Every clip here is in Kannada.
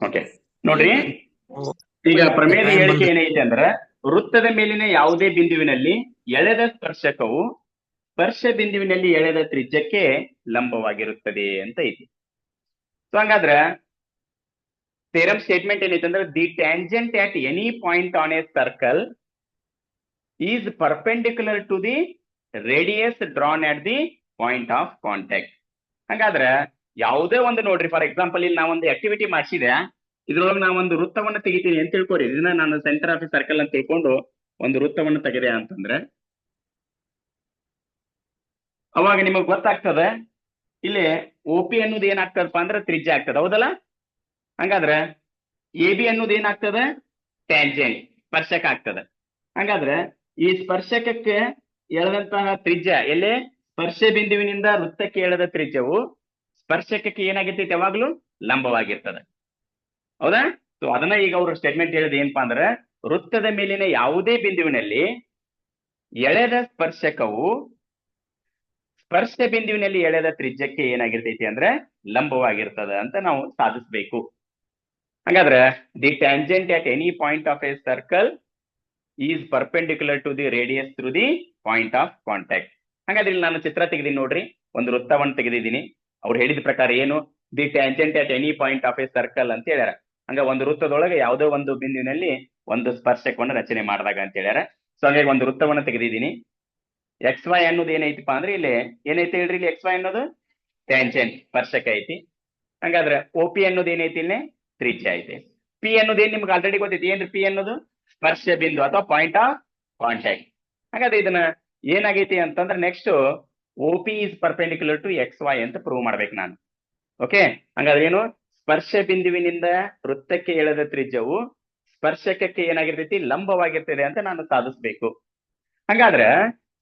ಓಕೆ ನೋಡ್ರಿ, ಈಗ ಪ್ರಮೇಯದ ಹೇಳಿಕೆ ಏನೈತೆ ಅಂದ್ರೆ ವೃತ್ತದ ಮೇಲಿನ ಯಾವುದೇ ಬಿಂದುವಿನಲ್ಲಿ ಎಳೆದ ಸ್ಪರ್ಶಕವು ಸ್ಪರ್ಶ ಬಿಂದುವಿನಲ್ಲಿ ಎಳೆದ ತ್ರಿಜ್ಯಕ್ಕೆ ಲಂಬವಾಗಿರುತ್ತದೆ ಅಂತ ಐತಿ. ಸೊ ಹಂಗಾದ್ರೆ ಥಿಯರಮ್ ಸ್ಟೇಟ್ಮೆಂಟ್ ಏನೈತೆ ಅಂದ್ರೆ the tangent at any point on a circle is perpendicular to the radius drawn at the point of contact. ಹಂಗಾದ್ರೆ ಯಾವುದೇ ಒಂದು ನೋಡ್ರಿ, ಫಾರ್ ಎಕ್ಸಾಂಪಲ್ ಇಲ್ಲಿ ನಾವೊಂದು ಆಕ್ಟಿವಿಟಿ ಮಾಡಿಸಿದೆ, ಇದ್ರೊಳಗೆ ನಾವೊಂದು ವೃತ್ತವನ್ನು ತೆಗಿತೀನಿ ಅಂತ ತಿಳ್ಕೊರಿ. ಇದನ್ನ ನಾನು ಸೆಂಟರ್ ಆಫ್ ದಿ ಸರ್ಕಲ್ ಅಂತ ತಿಳ್ಕೊಂಡು ಒಂದು ವೃತ್ತವನ್ನು ತೆಗೆದೆ ಅಂತಂದ್ರೆ ಅವಾಗ ನಿಮಗ್ ಗೊತ್ತಾಗ್ತದೆ ಇಲ್ಲಿ ಒ ಪಿ ಅನ್ನೋದು ಏನಾಗ್ತದಪ್ಪ ಅಂದ್ರೆ ತ್ರಿಜ್ಯ ಆಗ್ತದೆ, ಹೌದಲ್ಲ? ಹಂಗಾದ್ರೆ ಎ ಬಿ ಅನ್ನೋದು ಏನಾಗ್ತದೆ? ಟ್ಯಾಂಜೆಂಟ್, ಸ್ಪರ್ಶಕ ಆಗ್ತದೆ. ಹಂಗಾದ್ರೆ ಈ ಸ್ಪರ್ಶಕಕ್ಕೆ ಎಳೆದಂತಹ ತ್ರಿಜ್ಯ ಎಲ್ಲಿ ಸ್ಪರ್ಶ ಬಿಂದುವಿನಿಂದ ವೃತ್ತಕ್ಕೆ ಎಳೆದ ತ್ರಿಜ್ಯವು ಸ್ಪರ್ಶಕಕ್ಕೆ ಏನಾಗಿರ್ತೈತಿ? ಯಾವಾಗ್ಲೂ ಲಂಬವಾಗಿರ್ತದೆ, ಹೌದಾ? ಸೊ ಅದನ್ನ ಈಗ ಅವರು ಸ್ಟೇಟ್ಮೆಂಟ್ ಹೇಳಿದ ಏನಪ್ಪಾ ಅಂದ್ರೆ ವೃತ್ತದ ಮೇಲಿನ ಯಾವುದೇ ಬಿಂದುವಿನಲ್ಲಿ ಎಳೆದ ಸ್ಪರ್ಶಕವು ಸ್ಪರ್ಶ ಬಿಂದುವಿನಲ್ಲಿ ಎಳೆದ ತ್ರಿಜ್ಯಕ್ಕೆ ಏನಾಗಿರ್ತೈತಿ ಅಂದ್ರೆ ಲಂಬವಾಗಿರ್ತದ ಅಂತ ನಾವು ಸಾಧಿಸಬೇಕು. ಹಾಗಾದ್ರೆ the tangent at any point of a circle is perpendicular to the radius through the point of contact. ಹಾಗಾದ್ರೆ ಇಲ್ಲಿ ನಾನು ಚಿತ್ರ ತೆಗೆದೀನಿ ನೋಡ್ರಿ, ಒಂದು ವೃತ್ತವನ್ನು ತೆಗೆದಿದ್ದೀನಿ. ಅವ್ರು ಹೇಳಿದ ಪ್ರಕಾರ ಏನು? The tangent at any point of a circle ಅಂತ ಹೇಳ್ಯಾರ. ಹಂಗ ಒಂದು ವೃತ್ತದೊಳಗೆ ಯಾವುದೋ ಒಂದು ಬಿಂದುವಿನಲ್ಲಿ ಒಂದು ಸ್ಪರ್ಶಕವನ್ನು ರಚನೆ ಮಾಡಿದಾಗ ಅಂತ ಹೇಳ್ಯಾರ. ಸೊ ಹಾಗಾಗಿ ಒಂದು ವೃತ್ತವನ್ನು ತೆಗೆದಿದ್ದೀನಿ. ಎಕ್ಸ್ ವೈ ಅನ್ನೋದು ಏನೈತಿಪ್ಪ ಅಂದ್ರೆ ಇಲ್ಲಿ ಏನೈತಿ ಹೇಳ್ರಿ? ಇಲ್ಲಿ ಎಕ್ಸ್ ವೈ ಅನ್ನೋದು ಟ್ಯಾಂಜೆಂಟ್, ಸ್ಪರ್ಶಕ ಐತಿ. ಹಂಗಾದ್ರೆ ಒ ಪಿ ಅನ್ನೋದು ಏನೈತಿ? ಇಲ್ಲಿ ತ್ರಿಜ್ಯ ಐತಿ. ಪಿ ಅನ್ನೋದು ಏನ್ ನಿಮ್ಗೆ ಆಲ್ರೆಡಿ ಗೊತ್ತೈತಿ. ಏನ್ರಿ ಪಿ ಅನ್ನೋದು? ಸ್ಪರ್ಶ ಬಿಂದು ಅಥವಾ ಪಾಯಿಂಟ್ ಆಫ್ ಕಾಂಟ್ಯಾಕ್ಟ್. ಹಾಗಾದ್ರೆ ಇದನ್ನ ಏನಾಗೈತಿ ಅಂತಂದ್ರೆ next O P is perpendicular to X Y ಅಂತ ಪ್ರೂವ್ ಮಾಡ್ಬೇಕು ನಾನು. ಓಕೆ, ಹಂಗಾದ್ರೆ ಏನು? ಸ್ಪರ್ಶ ಬಿಂದುವಿನಿಂದ ವೃತ್ತಕ್ಕೆ ಎಳೆದ ತ್ರಿಜ್ಯವು ಸ್ಪರ್ಶಕಕ್ಕೆ ಏನಾಗಿರ್ತೈತಿ? ಲಂಬವಾಗಿರ್ತದೆ ಅಂತ ನಾನು ಸಾಧಿಸ್ಬೇಕು. ಹಂಗಾದ್ರೆ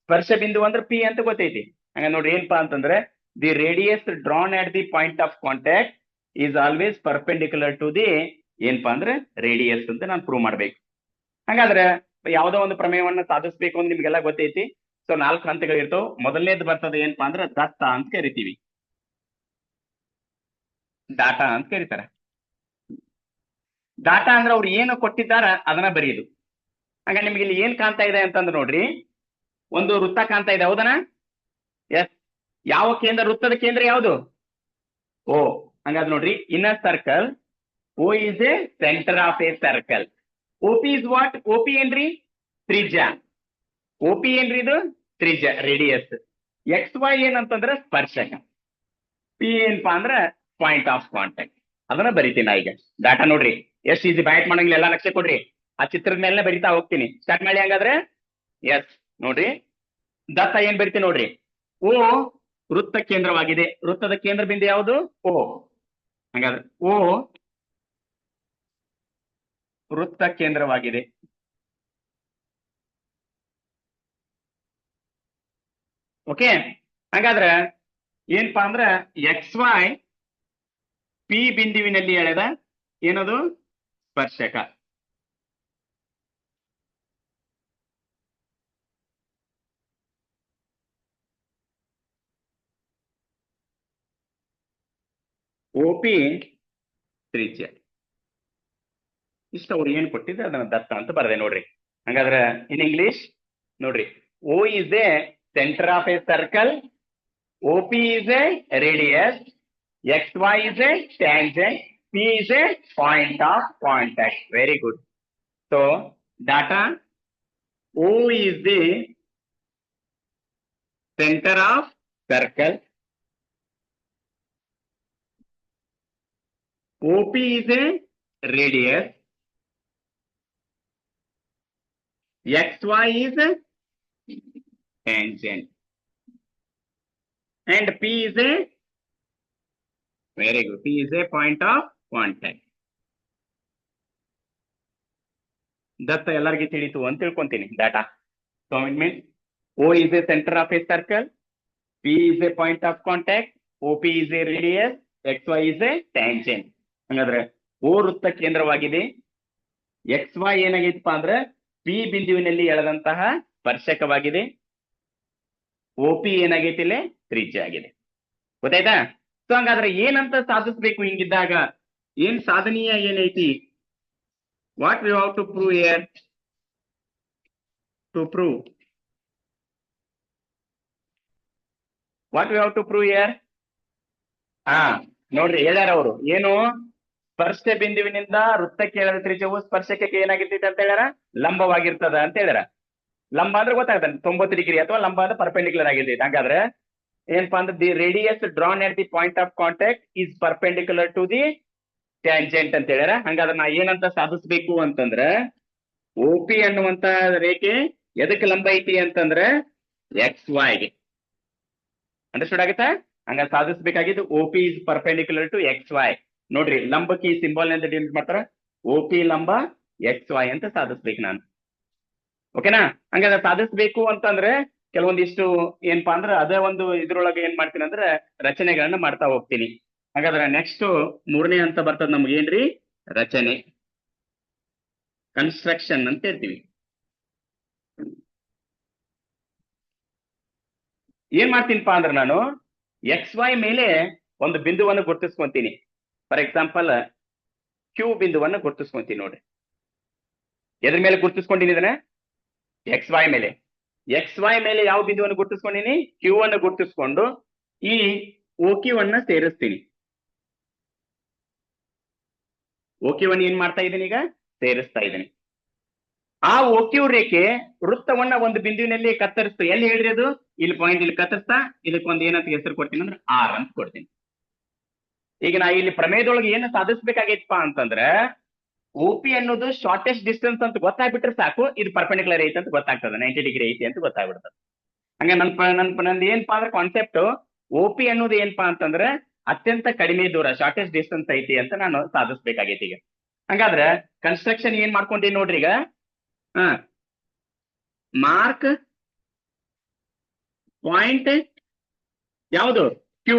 ಸ್ಪರ್ಶ ಬಿಂದು ಅಂದ್ರೆ ಪಿ ಅಂತ ಗೊತ್ತೈತಿ. ಹಂಗ ನೋಡ್ರಿ ಏನಪ್ಪಾ ಅಂತಂದ್ರೆ the radius drawn at the point of contact is always perpendicular to the ಏನಪ್ಪಾ ಅಂದ್ರೆ ರೇಡಿಯಸ್ ಅಂತ ನಾನು ಪ್ರೂವ್ ಮಾಡ್ಬೇಕು. ಹಂಗಾದ್ರೆ ಯಾವುದೋ ಒಂದು ಪ್ರಮೇಯವನ್ನ ಸಾಧಿಸ್ಬೇಕು ಅಂತ ನಿಮ್ಗೆಲ್ಲ ಗೊತ್ತೈತಿ. ಸೊ 4 ಹಂತಗಳು ಇರ್ತಾವ. ಮೊದಲನೇದು ಬರ್ತದೆ ಏನಪ್ಪಾ ಅಂದ್ರೆ ದತ್ತ ಅಂತ ಕರಿತೀವಿ, ಡಾಟಾ ಅಂತ ಕರೀತಾರೆ. ಡಾಟಾ ಅಂದ್ರೆ ಅವ್ರು ಏನು ಕೊಟ್ಟಿದ್ದಾರ ಅದನ್ನ ಬರೆಯುದು. ಹಂಗ ನಿಮ್ಗೆ ಇಲ್ಲಿ ಏನ್ ಕಾಣ್ತಾ ಇದೆ ಅಂತಂದ್ರೆ ನೋಡ್ರಿ, ಒಂದು ವೃತ್ತ ಕಾಣ್ತಾ ಇದೆ, ಹೌದನ? ಎಸ್. ಯಾವ ಕೇಂದ್ರ? ವೃತ್ತದ ಕೇಂದ್ರ ಯಾವುದು? ಓ. ಹಂಗಾದ್ರೆ ನೋಡ್ರಿ, in a circle O is a centre of a circle. O P is what? O P ಏನ್ರಿ? ತ್ರಿಜ್ಯ. ಒ ಪಿ ಏನ್ರಿ? ಇದು ತ್ರಿಜ್ಯ, ರೇಡಿಯಸ್. ಎಕ್ಸ್ ವೈ ಏನಂತಂದ್ರೆ ಸ್ಪರ್ಶಕ. ಪಿ ಏನಪ್ಪಾ ಅಂದ್ರೆ ಪಾಯಿಂಟ್ ಆಫ್ ಕಾಂಟ್ಯಾಕ್ಟ್. ಅದನ್ನ ಬರಿತೀನಿ ನಾ ಈಗ. ಡಾಟಾ ನೋಡ್ರಿ ಎಷ್ಟು ಈಸಿ, ಬ್ಯಾಟ್ ಮಾಡಂಗಿಲ್ಲ, ಎಲ್ಲ ಲಕ್ಷ ಕೊಡ್ರಿ. ಆ ಚಿತ್ರದ ಮೇಲೆ ಬರಿತಾ ಹೋಗ್ತೀನಿ. ಸ್ಟಾರ್ಟ್ ಮಾಡಿ ಹಂಗಾದ್ರೆ. ಎಸ್ ನೋಡ್ರಿ, ದತ್ತ ಏನ್ ಬರಿತೀನಿ ನೋಡ್ರಿ. ಓ ವೃತ್ತ ಕೇಂದ್ರವಾಗಿದೆ. ವೃತ್ತದ ಕೇಂದ್ರ ಬಿಂದು ಯಾವುದು? ಓ. ಹಾಗಾದ್ರೆ ಓ ವೃತ್ತ ಕೇಂದ್ರವಾಗಿದೆ. ಓಕೆ, ಹಾಗಾದ್ರೆ ಏನಪ್ಪಾ ಅಂದ್ರೆ ಎಕ್ಸ್ ವೈ ಪಿ ಬಿಂದುವಿನಲ್ಲಿ ಎಳೆದ ಏನದು? ಸ್ಪರ್ಶಕ. ಒ ಪಿ ತ್ರಿಜ್ಯ. ಇಷ್ಟ ಅವ್ರು ಏನ್ ಕೊಟ್ಟಿದ್ರೆ ಅದನ್ನ ದತ್ತ ಅಂತ ಬರದೆ ನೋಡ್ರಿ. ಹಂಗಾದ್ರೆ ಇನ್ ಇಂಗ್ಲಿಷ್ ನೋಡ್ರಿ, O is a centre of a circle, O P is a radius, X Y is a tangent, P is a point of contact. Very good. So data O is the center of circle, OP is a radius, XY is a tangent, and P is a, very good, P is a point of contact. ದತ್ತ ಎಲ್ಲರಿಗೆ ತಿಳಿತು ಅಂತ ತಿಳ್ಕೊಂತೀನಿ data. So it means O is a center of a circle, P is a point of contact, OP is a radius, XY is a tangent. ಹಂಗಾದ್ರೆ O ವೃತ್ತ ಕೇಂದ್ರವಾಗಿದೆ, XY ಏನಾಗೈತಪ್ಪ ಅಂದ್ರೆ P ಬಿಂದುವಿನಲ್ಲಿ ಎಳೆದಂತಹ ಸ್ಪರ್ಶಕವಾಗಿದೆ, OP ಏನಾಗೈತಿ ಇಲ್ಲಿ ತ್ರಿಜ್ಯ ಆಗಿದೆ. ಗೊತ್ತಾಯ್ತಾ? ಸೊ ಹಂಗಾದ್ರೆ ಏನಂತ ಸಾಧಿಸ್ಬೇಕು ಹಿಂಗಿದ್ದಾಗ ಏನ್ ಸಾಧನೀಯ ಏನೈತಿ? What we have to prove here? To prove what we have to prove here? ಹಾ, ನೋಡ್ರಿ ಹೇಳ್ಯಾರ ಅವರು ಏನು, ಸ್ಪರ್ಶ ಬಿಂದುವಿನಿಂದ ವೃತ್ತಕ್ಕೆ ಎಳೆದ ತ್ರಿಜ್ಯವು ಸ್ಪರ್ಶಕ್ಕೆ ಏನಾಗಿರ್ತೈತೆ ಅಂತ ಹೇಳ್ಯಾರ? ಲಂಬವಾಗಿರ್ತದ ಅಂತ ಹೇಳ್ಯಾರ. ಲಂಬ ಅಂದ್ರೆ ಗೊತ್ತಾಗ್ತದೆ 90 ಡಿಗ್ರಿ ಅಥವಾ ಲಂಬ ಅಂದ್ರೆ ಪರ್ಪೆಂಡಿಕ್ಯುಲರ್ ಆಗಿರ್ತೈತೆ. ಹಾಗಾದ್ರೆ ಏನಪ್ಪಾ ಅಂದ್ರೆ the radius drawn at the point of contact is perpendicular to the tangent ಅಂತ ಹೇಳ್ಯಾರ. ಹಂಗಾದ್ರೆ ನಾ ಏನಂತ ಸಾಧಿಸ್ಬೇಕು ಅಂತಂದ್ರೆ, OP ಅನ್ನುವಂತ ರೇಖೆ ಎದಕ್ಕೆ ಲಂಬ ಐತಿ ಅಂತಂದ್ರೆ XYಗೆ. ಅಂಡರ್ಸ್ಟುಡ್ ಆಗುತ್ತಾ? ಹಂಗ ಸಾಧಿಸಬೇಕಾಗಿದ್ದು OP is perpendicular to XY. ನೋಡ್ರಿ, ಲಂಬಕ್ಕೆ ಈ ಸಿಂಬಲ್ ಅಂತ ಡಿನೋಟ್ ಮಾಡ್ತಾರ, OP ಲಂಬ XY ಅಂತ ಸಾಧಿಸ್ಬೇಕು ನಾನು. ಓಕೆನಾ? ಹಂಗಾದ್ರೆ ಸಾಧಿಸ್ಬೇಕು ಅಂತಂದ್ರೆ ಕೆಲವೊಂದಿಷ್ಟು ಏನಪ್ಪಾ ಅಂದ್ರೆ ಅದೇ ಒಂದು ಇದ್ರೊಳಗೆ ಏನ್ ಮಾಡ್ತೀನಿ ಅಂದ್ರೆ ರಚನೆಗಳನ್ನ ಮಾಡ್ತಾ ಹೋಗ್ತೀನಿ. ಹಾಗಾದ್ರೆ ನೆಕ್ಸ್ಟ್ 3ನೇ ಹಂತ ಬರ್ತದ ನಮ್ಗೆ ಏನ್ರಿ? ರಚನೆ, ಕನ್ಸ್ಟ್ರಕ್ಷನ್ ಅಂತ ಹೇಳ್ತೀವಿ. ಏನ್ ಮಾಡ್ತೀನಿಪಾ ಅಂದ್ರೆ ನಾನು XY ಮೇಲೆ ಒಂದು ಬಿಂದುವನ್ನು ಗುರುತಿಸ್ಕೊಂತೀನಿ. ಫಾರ್ ಎಕ್ಸಾಂಪಲ್ Q ಬಿಂದುವನ್ನು ಗುರುತಿಸ್ಕೊಂತೀನಿ. ನೋಡ್ರಿ, ಎದ್ರ ಮೇಲೆ ಗುರುತಿಸ್ಕೊಂಡಿನಿ ಇದನ್ನ? XY ಮೇಲೆ. XY ಮೇಲೆ ಯಾವ ಬಿಂದುವನ್ನು ಗುರುತಿಸ್ಕೊಂಡಿನಿ? Q ಅನ್ನು ಗುರುತಿಸ್ಕೊಂಡು ಈ OQ ಅನ್ನ ಸೇರಿಸ್ತೀನಿ. OQ ಅನ್ನು ಏನ್ ಮಾಡ್ತಾ ಇದ್ದೀನಿ ಈಗ? ಸೇರಿಸ್ತಾ ಇದ್ದೀನಿ. ಆ OQ ರೇಖೆ ವೃತ್ತವನ್ನ ಒಂದು ಬಿಂದುವಿನಲ್ಲಿ ಕತ್ತರಿಸ್ತು. ಎಲ್ಲಿ ಹೇಳ್ರಿ ಅದು? ಇಲ್ಲಿ ಪಾಯಿಂಟ್ ಇಲ್ಲಿ ಕತ್ತರಿಸ್ತಾ ಇದಕ್ಕೊಂದು ಏನಂತ ಹೆಸರು ಕೊಡ್ತೀನಿ ಅಂದ್ರೆ R ಅಂತ ಕೊಡ್ತೀನಿ. ಈಗ ನಾ ಇಲ್ಲಿ ಪ್ರಮೇಯದೊಳಗೆ ಏನು ಸಾಧಿಸ್ಬೇಕಾಗೈತಪ್ಪ ಅಂತಂದ್ರೆ OP ಅನ್ನೋದು ಶಾರ್ಟೆಸ್ಟ್ ಡಿಸ್ಟೆನ್ಸ್ ಅಂತ ಗೊತ್ತಾಗ್ಬಿಟ್ರೆ ಸಾಕು, ಇದು ಪರ್ಪೆಂಡಿಕ್ಯುಲರ್ ಐತಿ ಅಂತ ಗೊತ್ತಾಗ್ತದೆ, 90 ಡಿಗ್ರಿ ಐತಿ ಅಂತ ಗೊತ್ತಾಗ್ಬಿಡ್ತದೆ. ಹಂಗ ನಂದು ಏನಪ್ಪಾ ಅಂದ್ರೆ ಕಾನ್ಸೆಪ್ಟ್ OP ಅನ್ನೋದು ಏನಪ್ಪಾ ಅಂತಂದ್ರೆ ಅತ್ಯಂತ ಕಡಿಮೆ ದೂರ, ಶಾರ್ಟೆಸ್ಟ್ ಡಿಸ್ಟೆನ್ಸ್ ಐತಿ ಅಂತ ನಾನು ಸಾಧಿಸ್ಬೇಕಾಗೈತಿ ಈಗ. ಹಂಗಾದ್ರೆ ಕನ್ಸ್ಟ್ರಕ್ಷನ್ ಏನ್ ಮಾಡ್ಕೊಂಡೀನಿ ನೋಡ್ರಿ ಈಗ. ಮಾರ್ಕ್ ಪಾಯಿಂಟ್ ಯಾವುದು? Q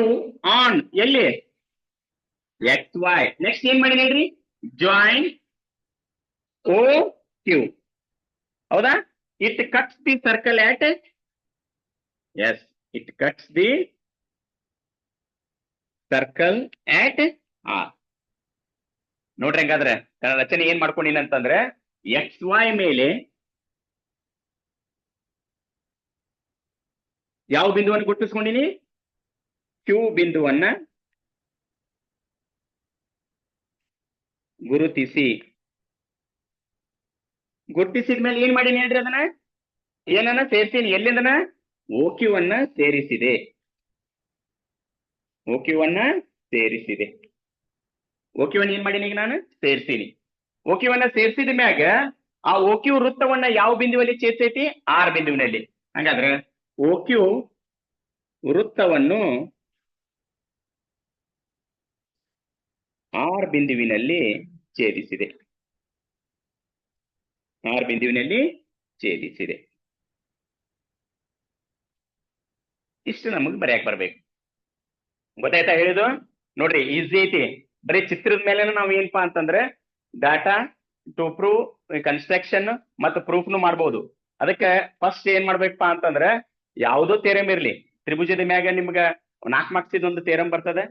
ಆನ್ ಎಲ್ಲಿ? XY. ನೆಕ್ಸ್ಟ್ ಏನ್ ಮಾಡಿ ಹೇಳ್ರಿ? Join OQ. ಹೌದಾ? It cuts the circle at, yes, it cuts the circle at R. ನೋಡ್ರಿ, ಹಂಗಾದ್ರೆ ರಚನೆ ಏನ್ ಮಾಡ್ಕೊಂಡಿನಿ ಅಂತಂದ್ರೆ XY ಮೇಲೆ ಯಾವ ಬಿಂದುವನ್ನು ಗುರುತಿಸ್ಕೊಂಡಿನಿ? Q ಬಿಂದುವನ್ನ ಗುರುತಿಸಿದ ಮೇಲೆ ಏನ್ ಮಾಡೀನಿ ಹೇಳ್ರಿ? ಅದನ್ನ ಏನನ್ನ ಸೇರಿಸೀನಿ. ಎಲ್ಲಿಂದನ? OQ ಅನ್ನ ಸೇರಿಸಿದೆ. OQ ಅನ್ನ ಸೇರಿಸಿದೆ. OQ ಅನ್ನ ಏನ್ ಮಾಡೀನಿ ಈಗ ನಾನು? ಸೇರಿಸೀನಿ. OQ ಅನ್ನ ಸೇರಿಸಿದ ಮ್ಯಾಗ ಆ OQ ವೃತ್ತವನ್ನ ಯಾವ ಬಿಂದುವಲ್ಲಿ ಛೇದಿಸೈತಿ? R ಬಿಂದುವಿನಲ್ಲಿ. ಹಾಗಾದ್ರೆ OQ ವೃತ್ತವನ್ನು R ಬಿಂದುವಿನಲ್ಲಿ ಛೇದಿಸಿದೆ. R ಬಿಂದುವಿನಲ್ಲಿ ಛೇದಿಸಿದೆ. ಇಷ್ಟು ನಮಗ್ ಬರೆಯಕ್ ಬರ್ಬೇಕು. ಗೊತ್ತಾಯ್ತಾ ಹೇಳಿದು? ನೋಡ್ರಿ, ಈಸಿ ಐತಿ. ಬರೀ ಚಿತ್ರದ ಮೇಲೆ ನಾವ್ ಏನಪ್ಪಾ ಅಂತಂದ್ರೆ ಡಾಟಾ ಟು ಪ್ರೂವ್ ಕನ್ಸ್ಟ್ರಕ್ಷನ್ ಮತ್ತು ಪ್ರೂಫ್ನು ಮಾಡ್ಬೋದು. ಅದಕ್ಕೆ ಫಸ್ಟ್ ಏನ್ ಮಾಡ್ಬೇಕಪ್ಪ ಅಂತಂದ್ರೆ ಯಾವುದೋ ಥಿಯರಮ್ ಇರ್ಲಿ, ತ್ರಿಭುಜದ ಮ್ಯಾಗ ನಿಮ್ಗ 4 ಮಾರ್ಕ್ಸ್ ಒಂದು ಥಿಯರಮ್ ಬರ್ತದೆ,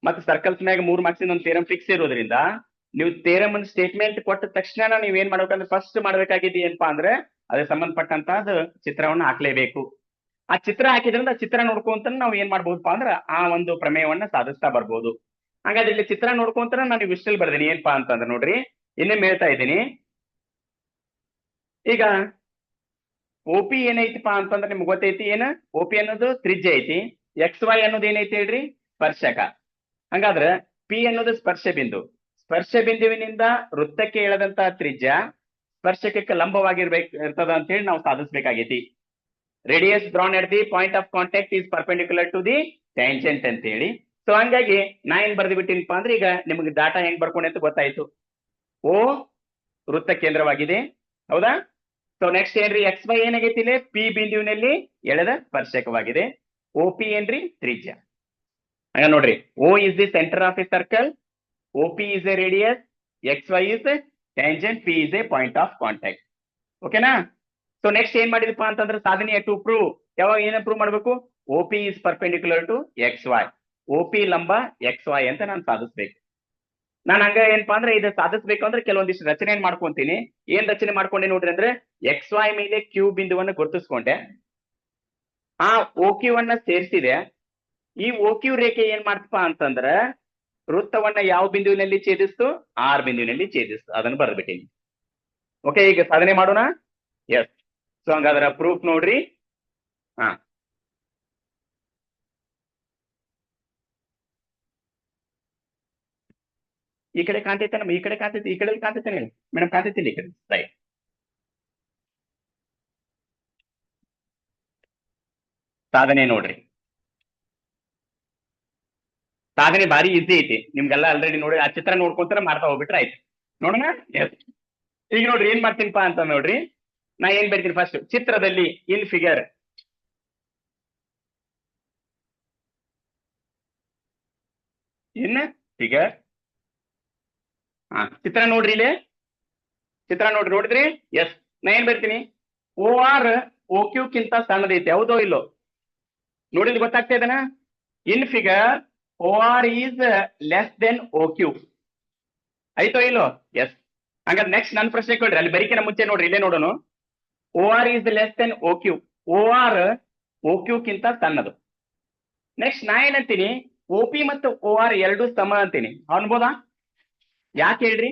ಮತ್ತೆ ಸರ್ಕಲ್ಸ್ ಮ್ಯಾಗ 3 ಮಾರ್ಕ್ಸ್ ಒಂದು ಥಿಯರಮ್ ಫಿಕ್ಸ್ ಇರೋದ್ರಿಂದ ನೀವು ಥಿಯರಮ್ ಸ್ಟೇಟ್ಮೆಂಟ್ ಕೊಟ್ಟ ತಕ್ಷಣ ನೀವ್ ಏನ್ ಮಾಡ್ಬೇಕಂದ್ರೆ ಫಸ್ಟ್ ಮಾಡ್ಬೇಕಾಗಿದ್ದು ಏನಪ್ಪಾ ಅಂದ್ರೆ ಅದಕ್ಕೆ ಸಂಬಂಧಪಟ್ಟಂತಹದ್ದು ಚಿತ್ರವನ್ನ ಹಾಕ್ಲೇಬೇಕು. ಆ ಚಿತ್ರ ಹಾಕಿದ್ರಿಂದ ಚಿತ್ರ ನೋಡ್ಕೊಂತ ನಾವ್ ಏನ್ ಮಾಡ್ಬೋದಪ್ಪ ಅಂದ್ರ ಆ ಒಂದು ಪ್ರಮೇಯವನ್ನ ಸಾಧಿಸ್ತಾ ಬರ್ಬೋದು. ಹಾಗಾದ್ರೆ ಇಲ್ಲಿ ಚಿತ್ರ ನೋಡ್ಕೊಂತ ನಾನು ವಿಷಲ್ ಬರ್ದೀನಿ. ಏನಪ್ಪಾ ಅಂತಂದ್ರೆ ನೋಡ್ರಿ, ಇನ್ನೊಮ್ಮೆ ಹೇಳ್ತಾ ಇದ್ದೀನಿ. ಈಗ OP ಏನೈತಿಪಾ ಅಂತಂದ್ರೆ ನಿಮ್ಗೆ ಗೊತ್ತೈತಿ ಏನ? OP ಅನ್ನೋದು ತ್ರಿಜ್ಯ ಐತಿ, XY ಅನ್ನೋದು ಏನೈತಿ ಹೇಳ್ರಿ? ಸ್ಪರ್ಶಕ. ಹಂಗಾದ್ರೆ P ಅನ್ನೋದು ಸ್ಪರ್ಶ ಬಿಂದು. ಸ್ಪರ್ಶ ಬಿಂದುವಿನಿಂದ ವೃತ್ತಕ್ಕೆ ಎಳೆದಂತ ತ್ರಿಜ್ಯ ಸ್ಪರ್ಶಕಕ್ಕೆ ಇರ್ತದ ಅಂತ ಹೇಳಿ ನಾವು ಸಾಧಿಸ್ಬೇಕಾಗೈತಿ. Radius drawn at the point of contact is perpendicular to the tangent ಅಂತ ಹೇಳಿ. ಸೊ ಹಂಗಾಗಿ ನಾ ಏನ್ ಬರ್ದು ಬಿಟ್ಟಿನಪ್ಪ ಅಂದ್ರೆ ಈಗ ನಿಮ್ಗೆ ಡಾಟಾ ಹೆಂಗ್ ಬರ್ಕೊಂಡೆ ಅಂತ ಗೊತ್ತಾಯ್ತು. O ವೃತ್ತ ಕೇಂದ್ರವಾಗಿದೆ, ಹೌದಾ? ಸೊ ನೆಕ್ಸ್ಟ್ ಏನ್ರಿ? XY ಏನಾಗೈತಿ? ಇಲ್ಲಿ P ಬಿಂದುವಿನಲ್ಲಿ ಎಳೆದ ಸ್ಪರ್ಶಕವಾಗಿದೆ. OP ಏನ್ರಿ? ತ್ರಿಜ್ಯ. ಹಂಗ ನೋಡ್ರಿ, O is the centre of a circle, OP is a radius, XY is a tangent, P is a point of contact. ಓಕೆನಾ? ಸೊ ನೆಕ್ಸ್ಟ್ ಏನ್ ಮಾಡಿದಪ್ಪ ಅಂತಂದ್ರೆ ಸಾಧನೆ ಟು ಪ್ರೂವ್. ಯಾವಾಗ ಏನ ಪ್ರೂವ್ ಮಾಡ್ಬೇಕು? OP is perpendicular to XY. OP ಲಂಬ XY ಅಂತ ನಾನು ಸಾಧಿಸ್ಬೇಕು. ನಾನು ಹಂಗ ಏನಪ್ಪಾ ಅಂದ್ರೆ ಇದು ಸಾಧಿಸ್ಬೇಕು ಅಂದ್ರೆ ಕೆಲವೊಂದಿಷ್ಟು ರಚನೆ ಮಾಡ್ಕೊಂತೀನಿ. ಏನ್ ರಚನೆ ಮಾಡ್ಕೊಂಡೆ ನೋಡ್ರಿ ಅಂದ್ರೆ ಎಕ್ಸ್ ವೈ ಮೇಲೆ ಕ್ಯೂ ಬಿಂದುವನ್ನ ಗುರುತಿಸ್ಕೊಂಡೆ, ಆ ಓ ಕ್ಯೂ ಅನ್ನ ಸೇರಿಸಿದೆ. ಈ ಓ ಕ್ಯೂ ರೇಖೆ ಏನ್ ಮಾಡ್ತಪ್ಪ ಅಂತಂದ್ರ ವೃತ್ತವನ್ನ ಯಾವ ಬಿಂದುವಿನಲ್ಲಿ ಛೇದಿಸ್ತು, ಆರ್ ಬಿಂದುವಿನಲ್ಲಿ ಛೇದಿಸ್ತು, ಅದನ್ನು ಬರೆದ್ಬಿಟ್ಟಿನಿ. ಓಕೆ, ಈಗ ಸಾಧನೆ ಮಾಡೋಣ. ಎಸ್, ಸೊ ಹಂಗಾದ್ರ ಪ್ರೂಫ್ ನೋಡ್ರಿ. ಹಾ, ಈ ಕಡೆ ಕಾಣ್ತೈತೆ ನಮ್ಮ, ಈ ಕಡೆ ಕಾಣ್ತೈತಿ, ಈ ಕಡೆ ಕಾಣ್ತೈತೆ ಹೇಳಿ ಮೇಡಮ್, ಕಾಣ್ತೈತಿಲ್ಲ ಈ ಕಡೆ, ರೈಟ್. ಸಾಧನೆ ನೋಡ್ರಿ, ಸಾಧನೆ ಬಾರಿ ಈಸಿ ಐತಿ ನಿಮ್ಗೆಲ್ಲ ಆಲ್ರೆಡಿ ನೋಡಿ, ಆ ಚಿತ್ರ ನೋಡ್ಕೊಂತಾರ ಮಾಡ್ತಾ ಹೋಗ್ಬಿಟ್ರೆ ಆಯ್ತು. ನೋಡೋಣ. ಎಸ್, ಈಗ ನೋಡ್ರಿ ಏನ್ ಮಾಡ್ತೀನಿಪಾ ಅಂತ ನೋಡ್ರಿ, ನಾ ಏನ್ ಬರ್ತೀನಿ ಫಸ್ಟ್ ಚಿತ್ರದಲ್ಲಿ ಇನ್ ಫಿಗರ್, ಇನ್ ಫಿಗರ್. ಹಾ, ಚಿತ್ರ ನೋಡ್ರಿ, ಇಲ್ಲಿ ಚಿತ್ರ ನೋಡ್ರಿ, ನೋಡಿದ್ರಿ. ಎಸ್, ನಾ ಏನ್ ಬರ್ತೀನಿ, ಓ ಆರ್ ಓ ಕ್ಯೂ ಕಿಂತ ಸಣ್ಣದೈತಿ, ಹೌದೋ ಇಲ್ಲೋ ನೋಡಿದ್ರೆ ಗೊತ್ತಾಗ್ತಾ ಇದೆನಾ. In figure O R is less than O Q, ಆಯ್ತೋ ಇಲ್ಲೋ. ಎಸ್, ಹಂಗಾದ್ರೆ ನೆಕ್ಸ್ಟ್ ನನ್ನ ಪ್ರಶ್ನೆ ಕೇಳ್ರಿ, ಅಲ್ಲಿ ಬರಿಕಿನ ಮುಂಚೆ ನೋಡ್ರಿ, ಇಲ್ಲೇ ನೋಡೋಣ. O R is less than O Q, O R O Q ಕಿಂತ ಸಣ್ಣದು. ನೆಕ್ಸ್ಟ್ ನಾ ಏನಂತೀನಿ, ಓ ಪಿ ಮತ್ತು ಓ ಆರ್ ಎರಡು ಸಮ ಅಂತೀನಿ, ಅನ್ಬೋದಾ? ಯಾಕೆ ಹೇಳ್ರಿ?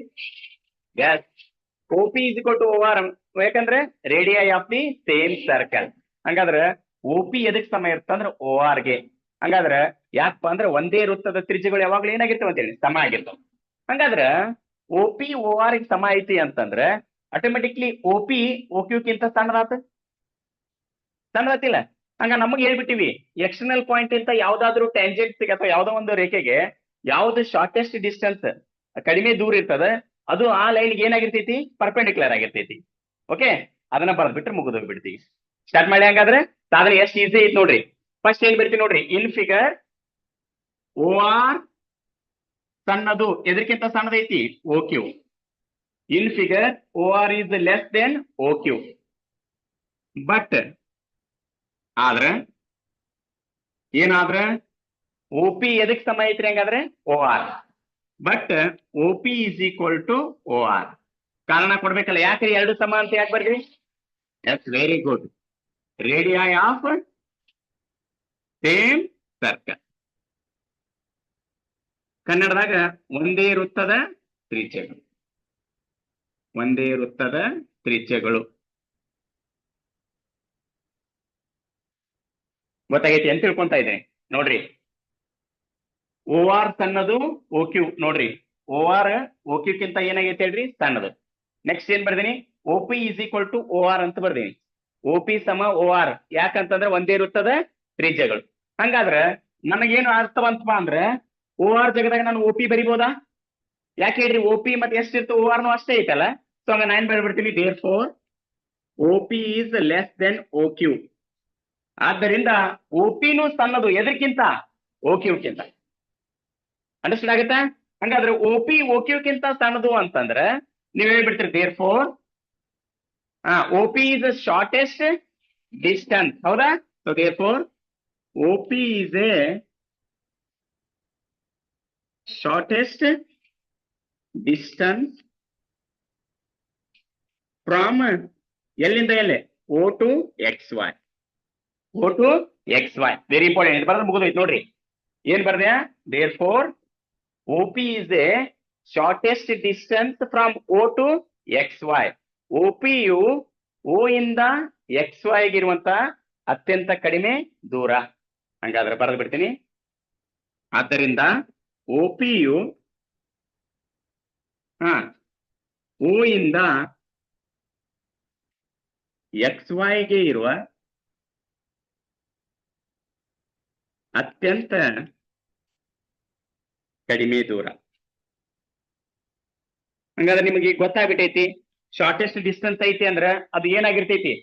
Yes, O P is equal to O R, ಯಾಕಂದ್ರೆ radii of the same circle. ಹಂಗಾದ್ರೆ ಓ ಪಿ ಎದಕ್ ಸಮ ಇರ್ತಂದ್ರೆ ಓ ಆರ್ ಗೆ. ಹಂಗಾದ್ರೆ ಯಾಕಪ್ಪ ಅಂದ್ರೆ ಒಂದೇ ವೃತ್ತದ ತ್ರಿಜ್ಯಗಳು ಯಾವಾಗ್ಲೂ ಏನಾಗಿರ್ತಾವ ಅಂತೇಳಿ, ಸಮ ಆಗಿರ್ತಾವ. ಹಂಗಾದ್ರ ಓ ಪಿ ಓ ಆರ್ ಗೆ ಸಮ ಐತಿ ಅಂತಂದ್ರೆ automatically O P O Q ಕಿಂತ ಸಣ್ಣದಾತ, ಸಣ್ಣದಾತಿಲ್ಲ. ಹಂಗ ನಮಗೆ ಹೇಳ್ಬಿಟ್ಟಿವಿ, ಎಕ್ಸ್ಟರ್ನಲ್ ಪಾಯಿಂಟ್ ಅಂತ ಯಾವ್ದಾದ್ರು ಟ್ಯಾಂಜೆಂಟ್ ಅಥವಾ ಯಾವ್ದೋ ಒಂದು ರೇಖೆಗೆ ಯಾವ್ದು ಶಾರ್ಟೆಸ್ಟ್ ಡಿಸ್ಟೆನ್ಸ್ ಕಡಿಮೆ ದೂರ ಇರ್ತದೆ, ಅದು ಆ ಲೈನ್ಗೆ ಏನಾಗಿರ್ತೈತಿ, ಪರ್ಪೆಂಡಿಕ್ಯುಲರ್ ಆಗಿರ್ತೈತಿ. ಓಕೆ, ಅದನ್ನ ಬರೆದ್ಬಿಟ್ರೆ ಮುಗಿದೋಗ್ಬಿಡ್ತೀವಿ. ಸ್ಟಾರ್ಟ್ ಮಾಡಿ. ಹಂಗಾದ್ರೆ ಸಾಧನೆ ಎಷ್ಟು ಈಸಿ ಐತಿ ನೋಡ್ರಿ. ಫಸ್ಟ್ ಏನ್ ಬರ್ತೀವಿ ನೋಡ್ರಿ, ಇನ್ ಫಿಗರ್ ಓ ಆರ್ ಸಣ್ಣದು, ಎದಕ್ಕಿಂತ ಸಣ್ಣದೈತಿ, O Q. In figure O R is less than O Q, but ಆದ್ರೆ ಏನಾದ್ರೆ ಓ ಪಿ ಎದಕ್ ಸಮ ಐತ್ರಿ, ಹಂಗಾದ್ರೆ O R, but O P is equal to O R. ಕಾರಣ ಕೊಡ್ಬೇಕಲ್ಲ, ಯಾಕ್ರಿ ಎರಡು ಸಮ ಅಂತ ಯಾಕೆ ಬರ್ರಿ? Yes, very good. Radii of same circle. ಕನ್ನಡದಾಗ ಒಂದೇ ವೃತ್ತದ ತ್ರಿಜ್ಯಗಳು, ಒಂದೇ ವೃತ್ತದ ತ್ರಿಜ್ಯಗಳು. ಗೊತ್ತಾಗೈತಿ ಅಂತ ತಿಳ್ಕೊಂತ ಇದ್ದೇನೆ ನೋಡ್ರಿ. ಓ ಆರ್ ಸಣ್ಣದು, ಓ ಕ್ಯೂ ನೋಡ್ರಿ, ಓ ಆರ್ ಓ ಕ್ಯೂ ಕಿಂತ ಏನಾಗೈತೆ ಹೇಳ್ರಿ, ಸಣ್ಣದು. ನೆಕ್ಸ್ಟ್ ಏನ್ ಬರ್ದೀನಿ, O P is equal to O R ಅಂತ ಬರ್ದೀನಿ. ಓ ಪಿ ಸಮ ಓ ಆರ್, ಯಾಕಂತಂದ್ರೆ ಒಂದೇ ವೃತ್ತದ ತ್ರಿಜ್ಯಗಳು. ಹಂಗಾದ್ರೆ ನನಗೇನು ಅರ್ಥವಂತಪ್ಪ ಅಂದ್ರೆ ಓ ಆರ್ ಜಗದಾಗ ನಾನು ಓ ಪಿ ಬರಿಬೋದಾ? ಯಾಕೆ ಹೇಳ್ರಿ, ಓ ಪಿ ಮತ್ತೆ ಎಷ್ಟಿತ್ತು, ಓ ಆರ್ ನು ಅಷ್ಟೇ ಐತಲ್ಲ. ಸೊ ಹಂಗ ನಾನು ಬರ್ಬಿಡ್ತೀನಿ, therefore O P is less than O Q. ಆದ್ದರಿಂದ ಓ ಪಿನೂ ಸಣ್ಣದು, ಎದಕ್ಕಿಂತ, ಓ ಕ್ಯೂ ಕಿಂತ. ಅಂಡರ್ಸ್ಟ್ಯಾಂಡ್ ಆಗುತ್ತಾ? ಹಂಗಾದ್ರೆ ಓ ಪಿ ಓ ಕ್ಯೂ ಕಿಂತ ಸಣ್ಣದು ಅಂತಂದ್ರೆ ನೀವ್ ಹೇಳ್ಬಿಡ್ತೀರಿ, therefore O P is shortest distance, ಹೌದಾ? So therefore O P is a shortest distance from ಎಲ್ಲಿಂದ ಎಲ್ಲೇ, O to X Y, O to X Y. Very important, ಇದು ಬರೋದು ಮುಗಿದೋಯ್ತು ನೋಡ್ರಿ. ಏನ್ ಬರ್ದೆ, therefore O P is a shortest distance from O to X Y. O P you O ಇಂದ ಎಕ್ಸ್ ವೈ ಗಿರುವಂತ ಅತ್ಯಂತ ಕಡಿಮೆ ದೂರ. ಹಂಗಾದ್ರೆ ಬರೆದು ಬಿಡ್ತೀನಿ. ಆದ್ದರಿಂದ ಓ ಪಿ ಯು ಓ ಇಂದ ಎಕ್ಸ್ ವೈಗೆ ಇರುವ ಅತ್ಯಂತ ಕಡಿಮೆ ದೂರ. ಹಂಗಾದ್ರೆ ನಿಮಗೆ ಗೊತ್ತಾಗ್ಬಿಟ್ಟೈತಿ, ಶಾರ್ಟೆಸ್ಟ್ ಡಿಸ್ಟೆನ್ಸ್ ಐತಿ ಅಂದ್ರ ಅದು ಏನಾಗಿರ್ತೈತಿ,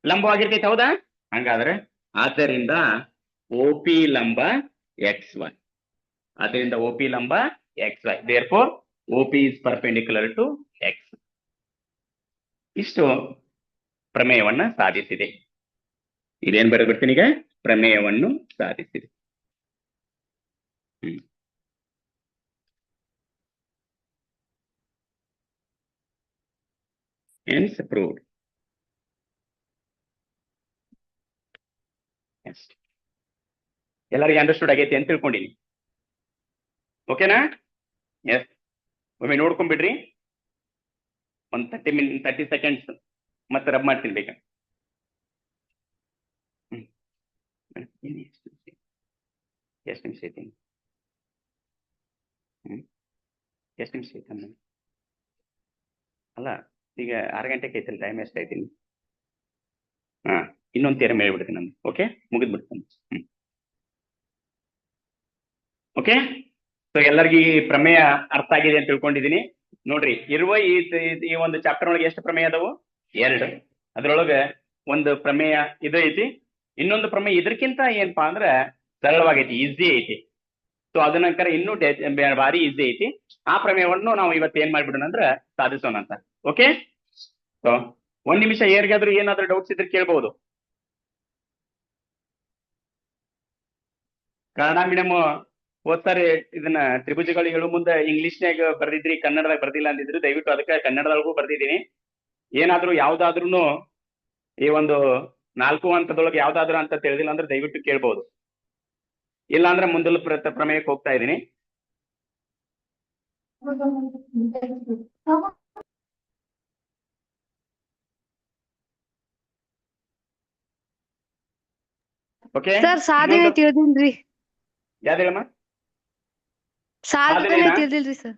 ಲಂಬವಾಗಿರ್ತೈತಿ, ಹೌದಾ? ಹಂಗಾದ್ರೆ ಆದ್ದರಿಂದ ಓ ಪಿ ಲಂಬ ಎಕ್ಸ್ ವೈ, ಅದರಿಂದ ಓ ಪಿ ಲಂಬ X Y, therefore O P is perpendicular to X. ಇಷ್ಟು ಪ್ರಮೇಯವನ್ನ ಸಾಧಿಸಿದೆ. ಇದೇನ್ ಬರೆದ್ಬಿಡ್ತೀನಿ ಈಗ, ಪ್ರಮೇಯವನ್ನು ಸಾಧಿಸಿದೆ. Hence proved. ಎಲ್ಲರಿಗೆ ಅಂಡರ್ಸ್ಟುಡ್ ಆಗೈತಿ ಅಂತ ತಿಳ್ಕೊಂಡಿನಿ. ಓಕೆನಾ? ಎಸ್, ಒಮ್ಮೆ ನೋಡ್ಕೊಂಡ್ಬಿಡ್ರಿ. ಒಂದು 30 ಸೆಕೆಂಡ್ಸ್ ಮತ್ತೆ ರಬ್ ಮಾಡ್ತೀನಿ ಬೇಕಾ? ಎಷ್ಟು ನಿಮಿಷ ಐತಿ? ಎಷ್ಟು ನಿಮಿಷ ಐತಿ? ಅಲ್ಲ, ಈಗ 6 ಗಂಟೆಗೆ ಐತಲ್ಲ, ಟೈಮ್ ಎಷ್ಟು ಐತಿ? ಹಾ, ಇನ್ನೊಂದು ತೇರ ಹೇಳ್ಬಿಡ್ತೀನಿ ನಾನು. ಓಕೆ, ಮುಗಿದ್ಬಿಡ್ತೀನಿ. ಓಕೆ, ಸೊ ಎಲ್ಲರಿಗೂ ಈ ಪ್ರಮೇಯ ಅರ್ಥ ಆಗಿದೆ ಅಂತ ತಿಳ್ಕೊಂಡಿದೀನಿ. ನೋಡ್ರಿ, ಇರುವ ಈ ಒಂದು ಚಾಪ್ಟರ್ ಒಳಗೆ ಎಷ್ಟು ಪ್ರಮೇಯ ಅದಾವು? 2. ಅದ್ರೊಳಗೆ ಒಂದು ಪ್ರಮೇಯ ಇದು ಐತಿ, ಇನ್ನೊಂದು ಪ್ರಮೇಯ ಇದಕ್ಕಿಂತ ಏನಪ್ಪಾ ಅಂದ್ರ ಸರಳವಾಗೈತಿ, ಈಸಿ ಐತಿ. ಸೊ ಅದನ್ನಂಕರ ಇನ್ನೂ ಭಾರಿ ಈಸಿ ಐತಿ. ಆ ಪ್ರಮೇಯವನ್ನು ನಾವು ಇವತ್ತು ಏನ್ ಮಾಡ್ಬಿಡೋಣ ಅಂದ್ರ ಸಾಧಿಸೋಣ ಅಂತ. ಓಕೆ, ಸೊ 1 ನಿಮಿಷ ಯಾರಿಗಾದ್ರೂ ಏನಾದ್ರೂ ಡೌಟ್ಸ್ ಇದ್ರೆ ಕೇಳ್ಬಹುದು. ಕನ್ನಡ ಮೀಡಿಯಂ ಓದ್ತಾರೆ, ಇದನ್ನ ತ್ರಿಭುಜಗಳು ಹೇಳು ಮುಂದೆ ಇಂಗ್ಲಿಷ್ನ್ಯಾಗ ಬರ್ದಿದ್ರಿ, ಕನ್ನಡದಾಗ ಬರ್ದಿಲ್ಲ ಅಂದಿದ್ರು. ದಯವಿಟ್ಟು ಅದಕ್ಕೆ ಕನ್ನಡದೊಳಗೂ ಬರ್ದಿದ್ದೀನಿ. ಏನಾದ್ರೂ ಯಾವ್ದಾದ್ರೂ ಈ ಒಂದು 4 ಹಂತದೊಳಗೆ ಯಾವ್ದಾದ್ರು ಅಂತ ತಿಳಿದಿಲ್ಲ ಅಂದ್ರೆ ದಯವಿಟ್ಟು ಕೇಳ್ಬಹುದು. ಇಲ್ಲ ಅಂದ್ರೆ ಮುಂದಲ ಪ್ರಮೇಯಕ್ಕೆ ಹೋಗ್ತಾ ಇದ್ದೀನಿ. ಓಕೆ ಸರ್, ಸಾಧನೆ ತಿಳಿದಿಲ್ರಿ. ಯಾವ್ದು ಹೇಳಮ್ಮ? ಸಾಧನೆ ತಿಳಿದಿಲ್ರಿ ಸರ್.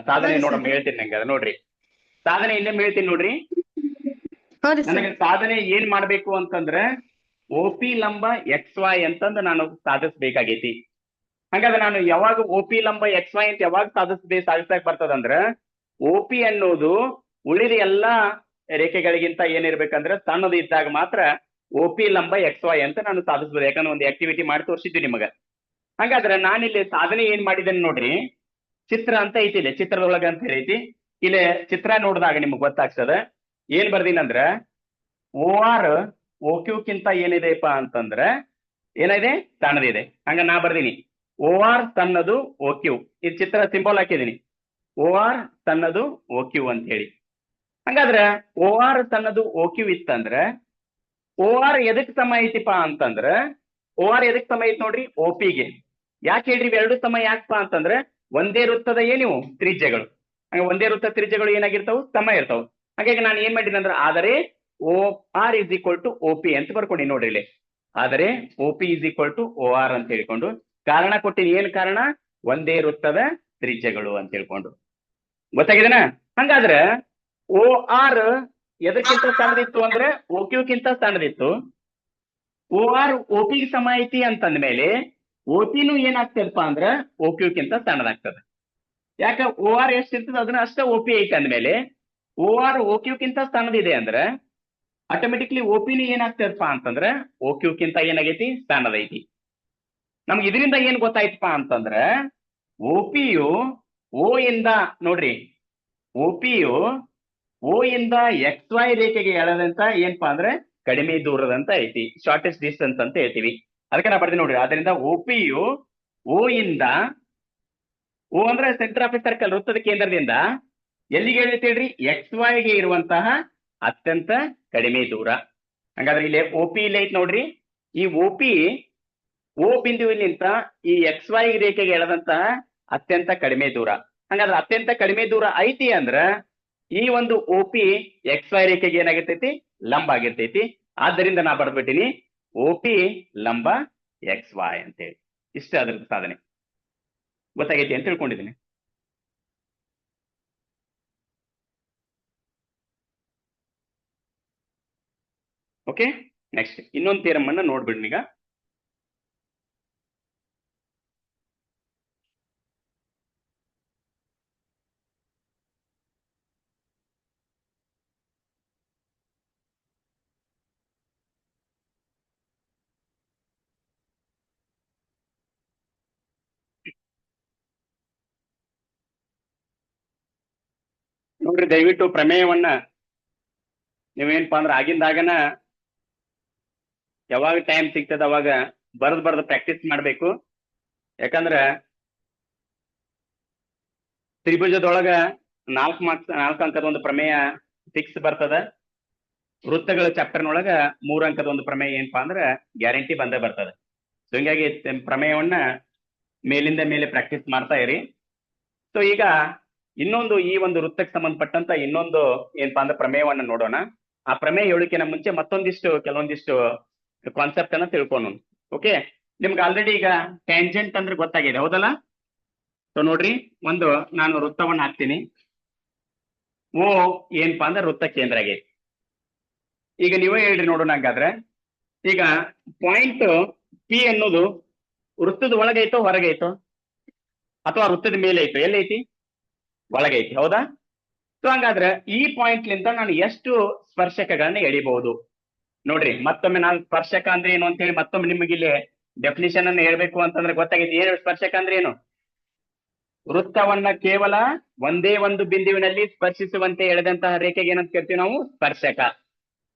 ಸಾಧನೆ ನೋಡಮ್ಮ, ಹೇಳ್ತೀನಿ ನಂಗೆ. ನೋಡ್ರಿ, ಸಾಧನೆ ಇನ್ನೊಮ್ಮೆ ಹೇಳ್ತೀನಿ ನೋಡ್ರಿ. ನನಗೆ ಸಾಧನೆ ಏನ್ ಮಾಡ್ಬೇಕು ಅಂತಂದ್ರೆ OP ಲಂಬ XY ಅಂತಂದು ನಾನು ಸಾಧಿಸ್ಬೇಕಾಗೈತಿ. ಹಾಗಾದ್ರೆ ನಾನು ಯಾವಾಗ OP ಲಂಬ XY ಅಂತ ಯಾವಾಗ ಸಾಧಿಸಕ್ ಬರ್ತದಂದ್ರ, OP ಅನ್ನೋದು ಉಳಿದ ಎಲ್ಲಾ ರೇಖೆಗಳಿಗಿಂತ ಏನಿರ್ಬೇಕಂದ್ರೆ ಸಣ್ಣದು ಇದ್ದಾಗ ಮಾತ್ರ OP ಲಂಬ XY ಅಂತ ನಾನು ಸಾಧಿಸ್ಬೋದು. ಯಾಕಂದ್ರೆ ಒಂದು ಆಕ್ಟಿವಿಟಿ ಮಾಡಿ ತೋರಿಸಿದ್ವಿ ನಿಮಗ. ಹಾಗಾದ್ರೆ ನಾನಿಲ್ಲಿ ಸಾಧನೆ ಏನ್ ಮಾಡಿದ್ದೇನೆ ನೋಡ್ರಿ, ಚಿತ್ರ ಅಂತ ಐತಿ, ಇಲ್ಲಿ ಚಿತ್ರದೊಳಗ ಅಂತ ಹೇಳೈತಿ. ಇಲ್ಲಿ ಚಿತ್ರ ನೋಡಿದಾಗ ನಿಮ್ಗೆ ಗೊತ್ತಾಗ್ತದ. ಏನ್ ಬರ್ದಿನಂದ್ರ OR OQ ಕಿಂತ ಏನಿದೆಪ್ಪ ಅಂತಂದ್ರ ಏನಿದೆ? ಸಣ್ಣದಿದೆ. ಹಂಗ ನಾ ಬರ್ದೀನಿ OR ಸಣ್ಣದು OQ. ಈ ಚಿತ್ರ ಸಿಂಬಲ್ ಹಾಕಿದೀನಿ, OR ಸಣ್ಣದು OQ ಅಂತ ಹೇಳಿ. ಹಂಗಾದ್ರ OR ಸಣ್ಣದು OQ ಇತ್ತಂದ್ರ OR ಎದಕ್ ಸಮ ಐತಿಪಾ ಅಂತಂದ್ರ, OR ಎದಕ್ ಸಮ ಐತಿ ನೋಡ್ರಿ? OP ಗೆ. ಯಾಕೆ ಹೇಳ್ರಿ ಇವೆರಡು ಸಮ ಯಾಕಪ್ಪ ಅಂತಂದ್ರೆ ಒಂದೇ ವೃತ್ತದ ಏನಿವು ತ್ರಿಜ್ಯಗಳು. ಹಂಗ ಒಂದೇ ವೃತ್ತ ತ್ರಿಜ್ಯಗಳು ಏನಾಗಿರ್ತಾವು? ಸಮ ಇರ್ತಾವ. ಹಾಗಾಗಿ ನಾನು ಏನ್ ಮಾಡಿದ್ದೀನಿ ಅಂದ್ರೆ ಆದರೆ OR is equal to OP ಅಂತ ಬರ್ಕೊಂಡಿ ನೋಡ್ರಿ ಇಲ್ಲಿ. ಆದರೆ OP is equal to OR ಅಂತ ಹೇಳ್ಕೊಂಡು ಕಾರಣ ಕೊಟ್ಟಿನಿ. ಏನ್ ಕಾರಣ? ಒಂದೇ ವೃತ್ತದ ತ್ರಿಜ್ಯಗಳು ಅಂತ ಹೇಳ್ಕೊಂಡು. ಗೊತ್ತಾಗಿದೆನಾ? ಹಂಗಾದ್ರೆ OR ಎದಕ್ಕಿಂತ ಸಣ್ಣದಿತ್ತು ಅಂದ್ರೆ OQ ಕಿಂತ ಸಣ್ಣದಿತ್ತು. OR OP ಗೆ ಸಮ ಐತಿ ಅಂತಂದ್ಮೇಲೆ OPನು ಏನಾಗ್ತದಪ್ಪ ಅಂದ್ರ OQ ಕಿಂತ ಸಣ್ಣದಾಗ್ತದೆ. ಯಾಕ? OR ಎಷ್ಟಿರ್ತದ ಅದನ್ನ ಅಷ್ಟ OP ಐತಿ ಅಂದ್ಮೇಲೆ OR OQ ಕಿಂತ ಸಣ್ಣದಿದೆ ಅಂದ್ರೆ ಆಟೋಮೆಟಿಕ್ಲಿ OPನು ಏನಾಗ್ತದಪ್ಪ ಅಂತಂದ್ರೆ OQ ಕಿಂತ ಏನಾಗೈತಿ? ಸಣ್ಣದೈತಿ. ನಮ್ಗೆ ಇದರಿಂದ ಏನ್ ಗೊತ್ತಾಯ್ತಪ್ಪ ಅಂತಂದ್ರ OPಯು O ಇಂದ ನೋಡ್ರಿ, OPಯು O ಇಂದ XY ರೇಖೆಗೆ ಎಳೆದಂತ ಏನಪ್ಪಾ ಅಂದ್ರೆ ಕಡಿಮೆ ದೂರದಂತ ಐತಿ, ಶಾರ್ಟೆಸ್ಟ್ ಡಿಸ್ಟೆನ್ಸ್ ಅಂತ ಹೇಳ್ತೀವಿ. ಅದಕ್ಕೆ ನಾ ಬರ್ತೀನಿ ನೋಡ್ರಿ. ಅದರಿಂದ OPಯು O ಇಂದ, O ಅಂದ್ರೆ ಸೆಂಟರ್ ಆಫ್ ಎ ಸರ್ಕಲ್, ವೃತ್ತದ ಕೇಂದ್ರದಿಂದ ಎಲ್ಲಿಗೆ ಎಳೆಯುತ್ತೆ ಹೇಳ್ರಿ? XY ಗೆ ಇರುವಂತಹ ಅತ್ಯಂತ ಕಡಿಮೆ ದೂರ. ಹಂಗಾದ್ರೆ ಇಲ್ಲಿ OP ಇಲ್ಲಿ ಐತಿ ನೋಡ್ರಿ. ಈ OP O ಬಿಂದುವಿನಿಂದ ಈ XY ರೇಖೆಗೆ ಎಳೆದಂತಹ ಅತ್ಯಂತ ಕಡಿಮೆ ದೂರ. ಹಂಗಾದ್ರೆ ಅತ್ಯಂತ ಕಡಿಮೆ ದೂರ ಐತಿ ಅಂದ್ರ ಈ ಒಂದು OP XY ರೇಖೆಗೆ ಏನಾಗಿರ್ತೈತಿ? ಲಂಬ ಆಗಿರ್ತೈತಿ. ಆದ್ದರಿಂದ ನಾ ಬರ್ಬಿಟ್ಟಿನಿ OP ಲಂಬ XY ಅಂತೇಳಿ. ಇಷ್ಟ ಅದ್ರದ್ದು ಸಾಧನೆ. ಗೊತ್ತಾಗೈತಿ ಅಂತ ತಿಳ್ಕೊಂಡಿದ್ದೀನಿ. ಓಕೆ, ನೆಕ್ಸ್ಟ್ ಇನ್ನೊಂದು ಥಿಯರಮ್ ಅನ್ನ ನೋಡ್ಬಿಡ್ನಿ ಈಗ. ನೋಡ್ರಿ, ದಯವಿಟ್ಟು ಪ್ರಮೇಯವನ್ನ ನೀವೇನಪ್ಪಾ ಅಂದ್ರೆ ಆಗಿಂದಾಗನ ಯಾವಾಗ ಟೈಮ್ ಸಿಗ್ತದ ಅವಾಗ ಬರ್ದು ಪ್ರಾಕ್ಟೀಸ್ ಮಾಡ್ಬೇಕು. ಯಾಕಂದ್ರ ತ್ರಿಭುಜದೊಳಗ 4 ಅಂಕದ ಒಂದು ಪ್ರಮೇಯ ಫಿಕ್ಸ್ ಬರ್ತದ. ವೃತ್ತಗಳ ಚಾಪ್ಟರ್ನೊಳಗ 3 ಅಂಕದ ಒಂದು ಪ್ರಮೇಯ ಏನಪ್ಪಾ ಅಂದ್ರ ಗ್ಯಾರಂಟಿ ಬಂದೇ ಬರ್ತದೆ. ಸೊ ಹಿಂಗಾಗಿ ಪ್ರಮೇಯವನ್ನ ಮೇಲಿಂದ ಮೇಲೆ ಪ್ರಾಕ್ಟೀಸ್ ಮಾಡ್ತಾ ಇರಿ. ಸೊ ಈಗ ಇನ್ನೊಂದು ಈ ಒಂದು ವೃತ್ತಕ್ಕೆ ಸಂಬಂಧಪಟ್ಟಂತ ಇನ್ನೊಂದು ಏನಪ್ಪಾ ಅಂದ್ರೆ ಪ್ರಮೇಯವನ್ನ ನೋಡೋಣ. ಆ ಪ್ರಮೇಯ ಹೇಳಿಕೆನ ಮುಂಚೆ ಕೆಲವೊಂದಿಷ್ಟು ಕಾನ್ಸೆಪ್ಟ್ ಅನ್ನ ತಿಳ್ಕೊಂಡು. ಓಕೆ, ನಿಮ್ಗೆ ಆಲ್ರೆಡಿ ಈಗ ಟ್ಯಾಂಜೆಂಟ್ ಅಂದ್ರೆ ಗೊತ್ತಾಗಿದೆ, ಹೌದಲ್ಲ? ಸೊ ನೋಡ್ರಿ, ನಾನು ವೃತ್ತವನ್ನ ಹಾಕ್ತೀನಿ. ಓ ಏನಪ್ಪಾ ಅಂದ್ರೆ ವೃತ್ತ ಕೇಂದ್ರ ಆಗೈತಿ. ಈಗ ನೀವೇ ಹೇಳ್ರಿ ನೋಡೋಣ. ಹಾಗಾದ್ರೆ ಈಗ ಪಾಯಿಂಟ್ ಪಿ ಅನ್ನೋದು ವೃತ್ತದ ಒಳಗೈತೋ ಹೊರಗೈತೋ, ಅಥವಾ ವೃತ್ತದ ಮೇಲೆ ಐತೋ? ಎಲ್ಲೈತಿ? ಒಳಗೈತಿ, ಹೌದಾ? ಸೊ ಹಂಗಾದ್ರೆ ಈ ಪಾಯಿಂಟ್ ಲಿಂದ ನಾನು ಎಷ್ಟು ಸ್ಪರ್ಶಕಗಳನ್ನ ಎಳಿಬಹುದು ನೋಡ್ರಿ. ಮತ್ತೊಮ್ಮೆ ನಾನು ಸ್ಪರ್ಶಕ ಅಂದ್ರೆ ಏನು ಅಂತ ಹೇಳಿ ಮತ್ತೊಮ್ಮೆ ನಿಮಗೆ ಇಲ್ಲಿ ಡೆಫಿನಿಷನ್ ಅನ್ನು ಹೇಳ್ಬೇಕು ಅಂತಂದ್ರೆ ಗೊತ್ತಾಗೈತಿ. ಏನು ಸ್ಪರ್ಶಕ ಅಂದ್ರೆ ಏನು? ವೃತ್ತವನ್ನ ಕೇವಲ ಒಂದೇ ಒಂದು ಬಿಂದುವಿನಲ್ಲಿ ಸ್ಪರ್ಶಿಸುವಂತೆ ಎಳೆದಂತಹ ರೇಖೆಗೆ ಏನಂತ ಕರಿತೀವಿ ನಾವು? ಸ್ಪರ್ಶಕ.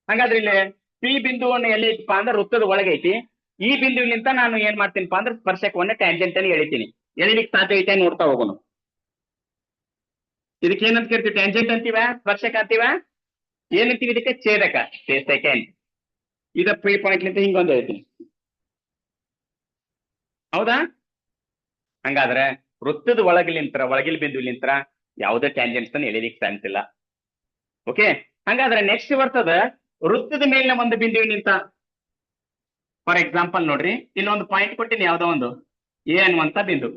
ಹಾಗಾದ್ರೆ ಇಲ್ಲಿ ಪಿ ಬಿಂದುವನ್ನು ಎಲ್ಲಿ ಐತಪ್ಪ ಅಂದ್ರೆ ವೃತ್ತದ ಒಳಗೈತಿ. ಈ ಬಿಂದುವಿನಿಂದ ನಾನು ಏನ್ ಮಾಡ್ತೀನಿಪ್ಪ ಅಂದ್ರೆ ಸ್ಪರ್ಶಕವನ್ನ ಟ್ಯಾಂಜೆಂಟ್ ಅಲ್ಲಿ ಎಳಿತೀನಿ. ಎಳಿಲಿಕ್ಕೆ ಸಾಧ್ಯ ಐತೆ ನೋಡ್ತಾ ಹೋಗೋಣ. ಇದಕ್ಕೆ ಏನಂತ ಕರಿತೀವಿ? ಟ್ಯಾಂಜೆಂಟ್ ಅಂತೀವ, ಸ್ಪರ್ಶಕ ಅಂತೀವ, ಏನಂತೀವಿ ಇದಕ್ಕೆ? ಛೇದಕ. ಸೆಕೆಂಡ್ ಇದ ಪಿ ಪಾಯಿಂಟ್ ನಿಂತ ಹಿಂಗೊಂದು ಹೇಳ್ತೀನಿ, ಹೌದಾ? ಹಂಗಾದ್ರೆ ವೃತ್ತದ ಒಳಗಿನ ಬಿಂದುವಿನಿಂತ ಯಾವುದೇ ಟ್ಯಾಂಜೆಂಟ್ಸ್ ಅನ್ನು ಎಳಿಲಿಕ್ಕೆ ಸಾಧ್ಯವಿಲ್ಲ. ಓಕೆ, ಹಂಗಾದ್ರೆ ನೆಕ್ಸ್ಟ್ ಬರ್ತದ ವೃತ್ತದ ಮೇಲಿನ ಒಂದು ಬಿಂದುವಿನಿಂತ. ಫಾರ್ ಎಕ್ಸಾಂಪಲ್ ನೋಡ್ರಿ, ಇಲ್ಲೊಂದು ಪಾಯಿಂಟ್ ಕೊಟ್ಟಿನಿ, ಯಾವ್ದೋ ಒಂದು ಎ ಅನ್ನುವಂತ ಬಿಂದು.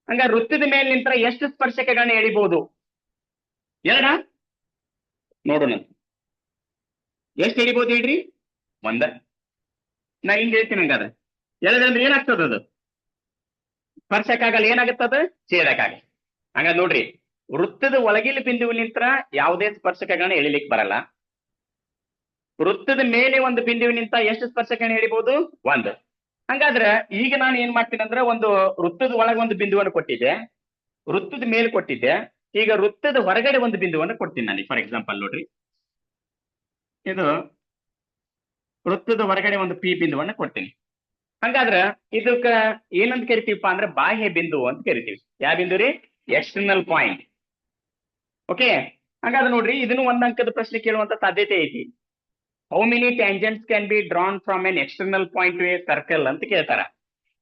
ಹಂಗಾರೆ ವೃತ್ತದ ಮೇಲಿನಿಂತ ಎಷ್ಟು ಸ್ಪರ್ಶಕಗಳನ್ನ ಎಳಿಬಹುದು? ಎರಡ? ನೋಡೋಣ, ಎಷ್ಟು ಎಳಿಬಹುದು ಹೇಳ್ರಿ? ಒಂದ. ನಾ ಹಿಂಗ್ ಹೇಳ್ತೀನಿ. ಹಂಗಾದ್ರೆ ಎಳೆದಂದ್ರೆ ಏನಾಗ್ತದ? ಅದು ಸ್ಪರ್ಶಕ ಆಗಲ್ಲ, ಏನಾಗುತ್ತದ? ಛೇದಕ ಆಗಲ್ಲ. ಹಂಗಾದ್ರೆ ನೋಡ್ರಿ, ವೃತ್ತದ ಒಳಗಿನ ಬಿಂದುವಿನಿಂತ ಯಾವುದೇ ಸ್ಪರ್ಶಕಗಳನ್ನ ಎಳಿಲಿಕ್ಕೆ ಬರಲ್ಲ. ವೃತ್ತದ ಮೇಲೆ ಒಂದು ಬಿಂದುವಿನಿಂತ ಎಷ್ಟು ಸ್ಪರ್ಶಕಗಳನ್ನ ಎಳಿಬಹುದು? ಒಂದು. ಹಂಗಾದ್ರೆ ಈಗ ನಾನು ಏನ್ ಮಾಡ್ತೀನಿ ಅಂದ್ರೆ, ಒಂದು ವೃತ್ತದ ಒಳಗೆ ಒಂದು ಬಿಂದುವನ್ನು ಕೊಟ್ಟಿದ್ದೆ, ವೃತ್ತದ ಮೇಲೆ ಕೊಟ್ಟಿದ್ದೆ. ಈಗ ವೃತ್ತದ ಹೊರಗಡೆ ಒಂದು ಬಿಂದುವನ್ನು ಕೊಡ್ತೀನಿ ನಾನು. ಫಾರ್ ಎಕ್ಸಾಂಪಲ್ ನೋಡ್ರಿ, ಇದು ವೃತ್ತದ ಹೊರಗಡೆ ಒಂದು ಪಿ ಬಿಂದುವನ್ನು ಕೊಡ್ತೀನಿ. ಹಂಗಾದ್ರ ಇದಕ್ಕ ಏನಂತ ಕರಿತೀವಪ್ಪ ಅಂದ್ರೆ ಬಾಹ್ಯ ಬಿಂದು ಅಂತ ಕರಿತೀವಿ. ಯಾವ ಬಿಂದು ರೀ? External point. ಓಕೆ, ಹಂಗಾದ್ರೆ ನೋಡ್ರಿ, ಇದನ್ನು ಒಂದ್ ಅಂಕದ ಪ್ರಶ್ನೆ ಕೇಳುವಂತ ಸಾಧ್ಯತೆ ಐತಿ. How many tangents can be drawn from N external point to A circle ಅಂತ ಕೇಳ್ತಾರ,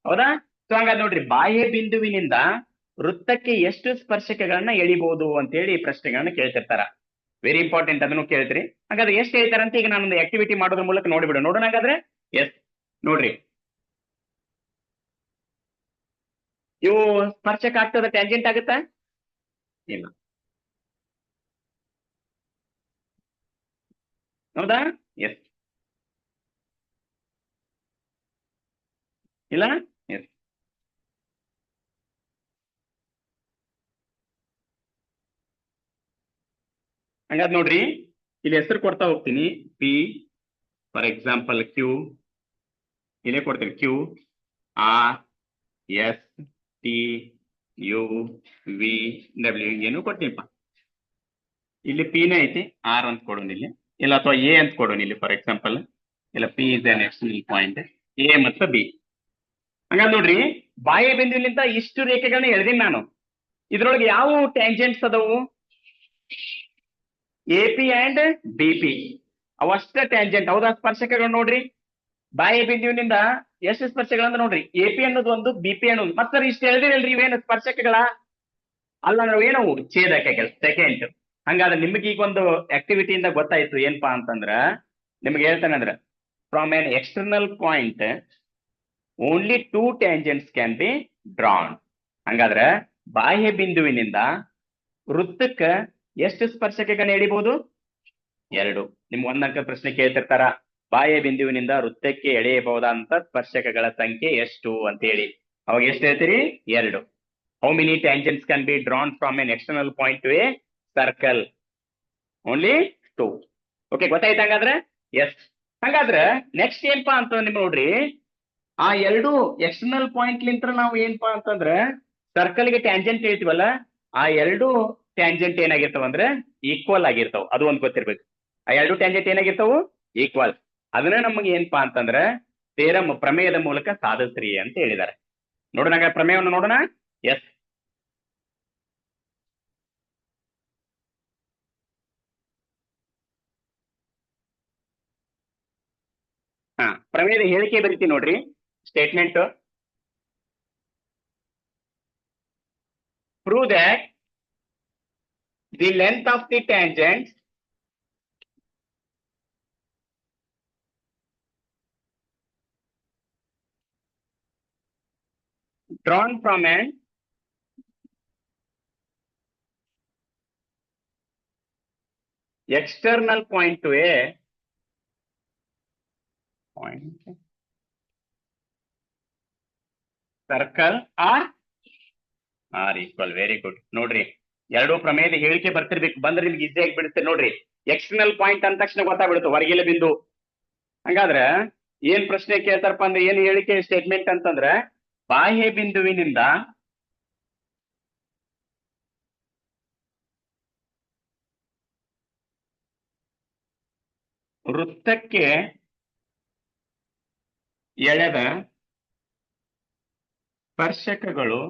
ಹೌದಾ? ಸೊ ಹಂಗಾದ್ರೆ ನೋಡ್ರಿ, ಬಾಹ್ಯ ಬಿಂದುವಿನಿಂದ ವೃತ್ತಕ್ಕೆ ಎಷ್ಟು ಸ್ಪರ್ಶಕಗಳನ್ನ ಎಳಿಬಹುದು ಅಂತೇಳಿ ಪ್ರಶ್ನೆಗಳನ್ನ ಕೇಳ್ತಿರ್ತಾರ. ವೆರಿ ಇಂಪಾರ್ಟೆಂಟ್, ಅದನ್ನು ಕೇಳ್ತೀರಿ. ಹಾಗಾದ್ರೆ ಎಷ್ಟು ಹೇಳ್ತಾರಂತ ಈಗ ನಾನೊಂದು ಆಕ್ಟಿವಿಟಿ ಮಾಡೋದ್ರ ಮೂಲಕ ನೋಡಿಬಿಡು. ನೋಡೋಣ ಹಾಗಾದ್ರೆ. ಎಸ್, ನೋಡ್ರಿ, ಇವು ಸ್ಪರ್ಶಕ ಆಗ್ತದ? ಟ್ಯಾಂಜೆಂಟ್ ಆಗುತ್ತಾ? ಇಲ್ಲ, ಹೌದಾ? ಎಸ್, ಇಲ್ಲ, ಎಸ್. ಹಂಗಾದ್ ನೋಡ್ರಿ, ಇಲ್ಲಿ ಹೆಸರು ಕೊಡ್ತಾ ಹೋಗ್ತೀನಿ. ಪಿ, ಫಾರ್ ಎಕ್ಸಾಂಪಲ್ ಕ್ಯೂ, ಇಲ್ಲೇ ಕೊಡ್ತೀನಿ. Q, R, S, T, U, V, W ಏನು ಕೊಡ್ತೀನಿಪ್ಪ. ಇಲ್ಲಿ ಪಿನೇ ಐತಿ, ಆರ್ ಅಂತ ಕೊಡೋಣ ಇಲ್ಲಿ, ಇಲ್ಲ ಅಥವಾ ಎ ಅಂತ ಕೊಡೋಣ ಇಲ್ಲಿ. ಫಾರ್ ಎಕ್ಸಾಂಪಲ್ ಇಲ್ಲ, P is an external point, A ಮತ್ತು ಬಿ. ಹಂಗಾದ್ರೆ ನೋಡ್ರಿ, ಬಾಹ್ಯ ಬಿಂದುವಿನಿಂದ ಇಷ್ಟು ರೇಖೆಗಳನ್ನ ಎಳೆದೀನಿ ನಾನು. ಇದ್ರೊಳಗೆ ಯಾವ ಟ್ಯಾಂಜೆಂಟ್ಸ್ ಅದಾವು? A P and B P, ಅವಷ್ಟ ಟ್ಯಾಂಜೆಂಟ್, ಹೌದಾ? ಸ್ಪರ್ಶಕಗಳು ನೋಡ್ರಿ, ಬಾಹ್ಯ ಬಿಂದುವಿನಿಂದ ಎಷ್ಟು ಸ್ಪರ್ಶಗಳಂತ ನೋಡ್ರಿ. ಎ ಪಿ ಅನ್ನೋದು ಒಂದು, ಬಿ ಪಿ ಅನ್ನೋದು. ಮತ್ತೆ ಇಷ್ಟು ಎಳೆದಿರಲ್ರಿ, ಇವೇನು ಸ್ಪರ್ಶಕಗಳ ಅಲ್ಲ, ನಾವೇನು ಛೇದಕಗಳು. ಸೆಕೆಂಡ್, ಹಂಗಾದ್ರೆ ನಿಮಗೆ ಈಗ ಒಂದು ಆಕ್ಟಿವಿಟಿಯಿಂದ ಗೊತ್ತಾಯ್ತು ಏನಪ್ಪಾ ಅಂತಂದ್ರ, ನಿಮ್ಗೆ ಹೇಳ್ತಾನೆ ಅಂದ್ರ, from N external point only 2 tangents can be drawn. ಹಂಗಾದ್ರೆ ಬಾಹ್ಯ ಬಿಂದುವಿನಿಂದ ವೃತ್ತಕ್ಕ ಎಷ್ಟು ಸ್ಪರ್ಶಕಗಳನ್ನ ಎಳಿಬಹುದು? 2. ನಿಮ್ಗೆ ಒಂದ್ ಅಂಕ ಪ್ರಶ್ನೆ ಕೇಳ್ತಿರ್ತಾರ, ಬಾಹ್ಯ ಬಿಂದುವಿನಿಂದ ವೃತ್ತಕ್ಕೆ ಎಳೆಯಬಹುದಾದಂತ ಸ್ಪರ್ಶಕಗಳ ಸಂಖ್ಯೆ ಎಷ್ಟು ಅಂತ ಹೇಳಿ. ಅವಾಗ ಎಷ್ಟು ಹೇಳ್ತೀರಿ? 2. How many tangents can be drawn from N external point to A circle? Only 2. Okay, ಗೊತ್ತಾಯ್ತು ಹಂಗಾದ್ರೆ? ಎಸ್. ಹಂಗಾದ್ರೆ ನೆಕ್ಸ್ಟ್ ಏನಪ್ಪಾ ಅಂತ ನಿಮ್ ನೋಡ್ರಿ, ಆ 2 ಎಕ್ಸ್ಟರ್ನಲ್ ಪಾಯಿಂಟ್ ಲಿಂತ್ರ ನಾವು ಏನಪ್ಪಾ ಅಂತಂದ್ರೆ ಸರ್ಕಲ್ಗೆ ಟ್ಯಾಂಜೆಂಟ್ ಹೇಳ್ತೀವಲ್ಲ, ಆ 2 ಟ್ಯಾಂಜೆಂಟ್ ಏನಾಗಿರ್ತಾವ ಅಂದ್ರೆ ಈಕ್ವಲ್ ಆಗಿರ್ತಾವ. ಅದು ಒಂದ್ ಗೊತ್ತಿರ್ಬೇಕು. ಆ 2 ಟ್ಯಾಂಜೆಂಟ್ ಏನಾಗಿರ್ತಾವು? ಈಕ್ವಲ್. ಅದನ್ನ ನಮಗೆ ಏನಪ್ಪಾ ಅಂತಂದ್ರೆ ಪ್ರಮೇಯದ ಮೂಲಕ ಸಾಧಿಸ್ರಿ ಅಂತ ಹೇಳಿದ್ದಾರೆ. ನೋಡೋಣ ಪ್ರಮೇಯವನ್ನು ನೋಡೋಣ. ಎಸ್, ಪ್ರಮೇಯದ ಹೇಳಿಕೆ ಬರೀತಿ ನೋಡ್ರಿ. Statement prove that the length of the tangent drawn from an external point to a point circle are equal. Very good. ನೋಡ್ರಿ, ಎರಡು ಪ್ರಮೇಯದ ಹೇಳಿಕೆ ಬರ್ತಿರ್ಬೇಕು, ಬಂದ್ರೆ ನಿಮ್ಗೆ ಈಸಿಯಾಗಿ ಬಿಡುತ್ತೆ ನೋಡ್ರಿ. ಎಕ್ಸ್ಟರ್ನಲ್ ಪಾಯಿಂಟ್ ಅಂದ ತಕ್ಷಣ ಗೊತ್ತಾಗ್ಬಿಡುತ್ತೆ, ಹೊರಗಿನ ಬಿಂದು. ಹಂಗಾದ್ರ ಏನ್ ಪ್ರಶ್ನೆ ಕೇಳ್ತಾರಪ್ಪ ಅಂದ್ರೆ, ಏನ್ ಹೇಳಿಕೆ ಸ್ಟೇಟ್ಮೆಂಟ್ ಅಂತಂದ್ರ, ಬಾಹ್ಯ ಬಿಂದುವಿನಿಂದ ವೃತ್ತಕ್ಕೆ ಎಳೆದ ಸ್ಪರ್ಶಕಗಳು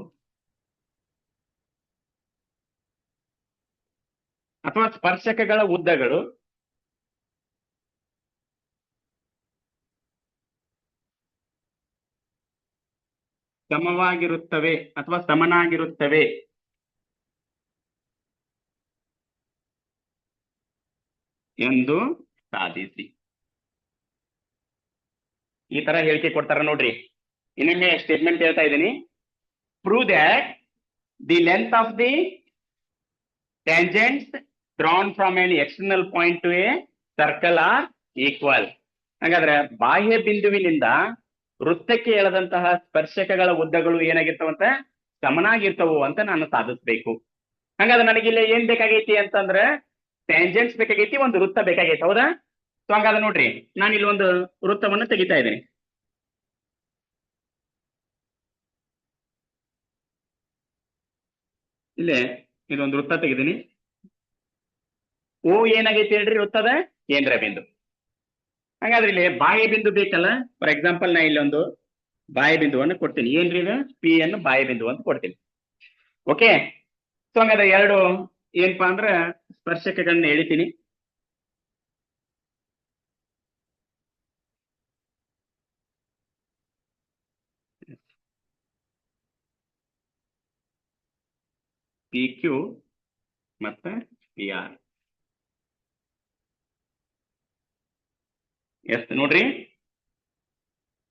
ಅಥವಾ ಸ್ಪರ್ಶಕಗಳ ಉದ್ದಗಳು ಸಮವಾಗಿರುತ್ತವೆ ಅಥವಾ ಸಮನಾಗಿರುತ್ತವೆ ಎಂದು ಸಾಧಿಸಿ. ಈ ತರ ಹೇಳಿಕೆ ಕೊಡ್ತಾರ ನೋಡ್ರಿ. ಇನ್ನೊಮ್ಮೆ ಸ್ಟೇಟ್ಮೆಂಟ್ ಹೇಳ್ತಾ ಇದ್ದೀನಿ. Prove that the length of the tangents drawn from an external point to a circle are equal. ಹಾಗಾದ್ರೆ ಬಾಹ್ಯ ಬಿಂದುವಿನಿಂದ ವೃತ್ತಕ್ಕೆ ಎಳೆದಂತಹ ಸ್ಪರ್ಶಕಗಳ ಉದ್ದಗಳು ಏನಾಗಿರ್ತಾವಂತ, ಸಮನಾಗಿರ್ತವು ಅಂತ ನಾನು ಸಾಧಿಸ್ಬೇಕು. ಹಂಗಾದ್ರೆ ನನಗಿಲ್ಲಿ ಏನ್ ಬೇಕಾಗೈತಿ ಅಂತಂದ್ರೆ, ಟ್ಯಾಂಜೆಂಟ್ಸ್ ಬೇಕಾಗೈತಿ, ಒಂದು ವೃತ್ತ ಬೇಕಾಗೈತಿ, ಹೌದಾ? ಸೊ ಹಂಗಾದ್ರೆ ನೋಡ್ರಿ, ನಾನು ಇಲ್ಲಿ ಒಂದು ವೃತ್ತವನ್ನು ತೆಗಿತಾ ಇದ್ದೀನಿ. ಇಲ್ಲೇ ಇದೊಂದು ವೃತ್ತ ತೆಗಿದ್ದೀನಿ. ಓ ಏನಾಗೈತಿ ಹೇಳ್ರಿ, ವೃತ್ತದ ಕೇಂದ್ರ ಬಿಂದು. ಹಾಗಾದ್ರೆ ಇಲ್ಲಿ ಬಾಹ್ಯ ಬಿಂದು ಬೇಕಲ್ಲ. ಫಾರ್ ಎಕ್ಸಾಂಪಲ್ ನಾ ಇಲ್ಲೊಂದು ಬಾಹ್ಯ ಬಿಂದುವನ್ನು ಕೊಡ್ತೀನಿ. ಏನ್ರಿ ಇದು, ಪಿ ಅನ್ನು ಬಾಹ್ಯ ಬಿಂದು ಅಂತ ಕೊಡ್ತೀನಿ. ಓಕೆ. ಸೊ ಹಂಗಾದ್ರೆ ಎರಡು ಏನಪ್ಪಾ ಅಂದ್ರ ಸ್ಪರ್ಶಕಗಳನ್ನ ಎಳಿತೀನಿ. ಪಿ ಕ್ಯೂ ಮತ್ತೆ ಪಿ ಆರ್. ಎಸ್, ನೋಡ್ರಿ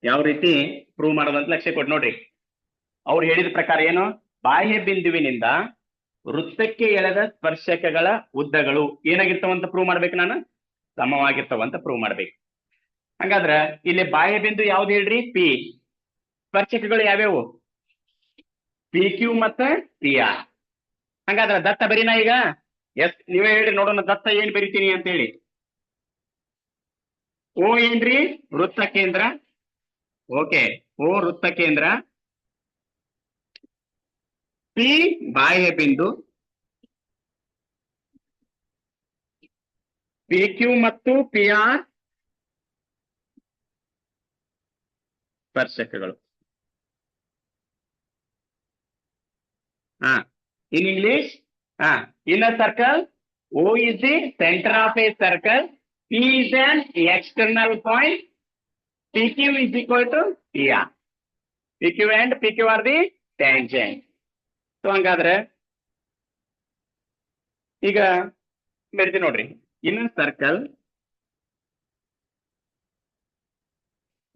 ಯಾವ ರೀತಿ ಪ್ರೂವ್ ಮಾಡೋದಂತ ಲಕ್ಷ್ಯ ಕೊಟ್ಟು ನೋಡ್ರಿ. ಅವ್ರು ಹೇಳಿದ ಪ್ರಕಾರ ಏನು, ಬಾಹ್ಯ ಬಿಂದುವಿನಿಂದ ವೃತ್ತಕ್ಕೆ ಎಳೆದ ಸ್ಪರ್ಶಕಗಳ ಉದ್ದಗಳು ಏನಾಗಿರ್ತಾವಂತ ಪ್ರೂವ್ ಮಾಡ್ಬೇಕು, ನಾನು ಸಮವಾಗಿರ್ತಾವಂತ ಪ್ರೂವ್ ಮಾಡ್ಬೇಕು. ಹಂಗಾದ್ರ ಇಲ್ಲಿ ಬಾಹ್ಯ ಬಿಂದು ಯಾವ್ದು ಹೇಳ್ರಿ, ಪಿ. ಸ್ಪರ್ಶಕಗಳು ಯಾವ್ಯಾವು, ಪಿ ಕ್ಯೂ ಮತ್ತೆ ಪಿ ಆರ್. ಹಂಗಾದ್ರ ದತ್ತ ಬರೀನಾ ಈಗ? ಎಸ್, ನೀವೇ ಹೇಳ್ರಿ ನೋಡೋಣ, ದತ್ತ ಏನ್ ಬರಿತೀನಿ ಅಂತ ಹೇಳಿ. ಓ ಏನ್ರಿ, ವೃತ್ತ ಕೇಂದ್ರ. ಓಕೆ, ಓ ವೃತ್ತ ಕೇಂದ್ರ, ಪಿ ಬಾಹ್ಯ ಬಿಂದು, ಪಿ ಕ್ಯೂ ಮತ್ತು ಪಿ ಆರ್ ಸ್ಪರ್ಶಕಗಳು. In English, in a circle, O is the centre of a circle, P is an external point, PQ is equal to PR. PQ and PQ are the tangent. So ಹಂಗಾದ್ರೆ ಈಗ ಬರ್ತೀನಿ ನೋಡ್ರಿ. ಇನ್ circle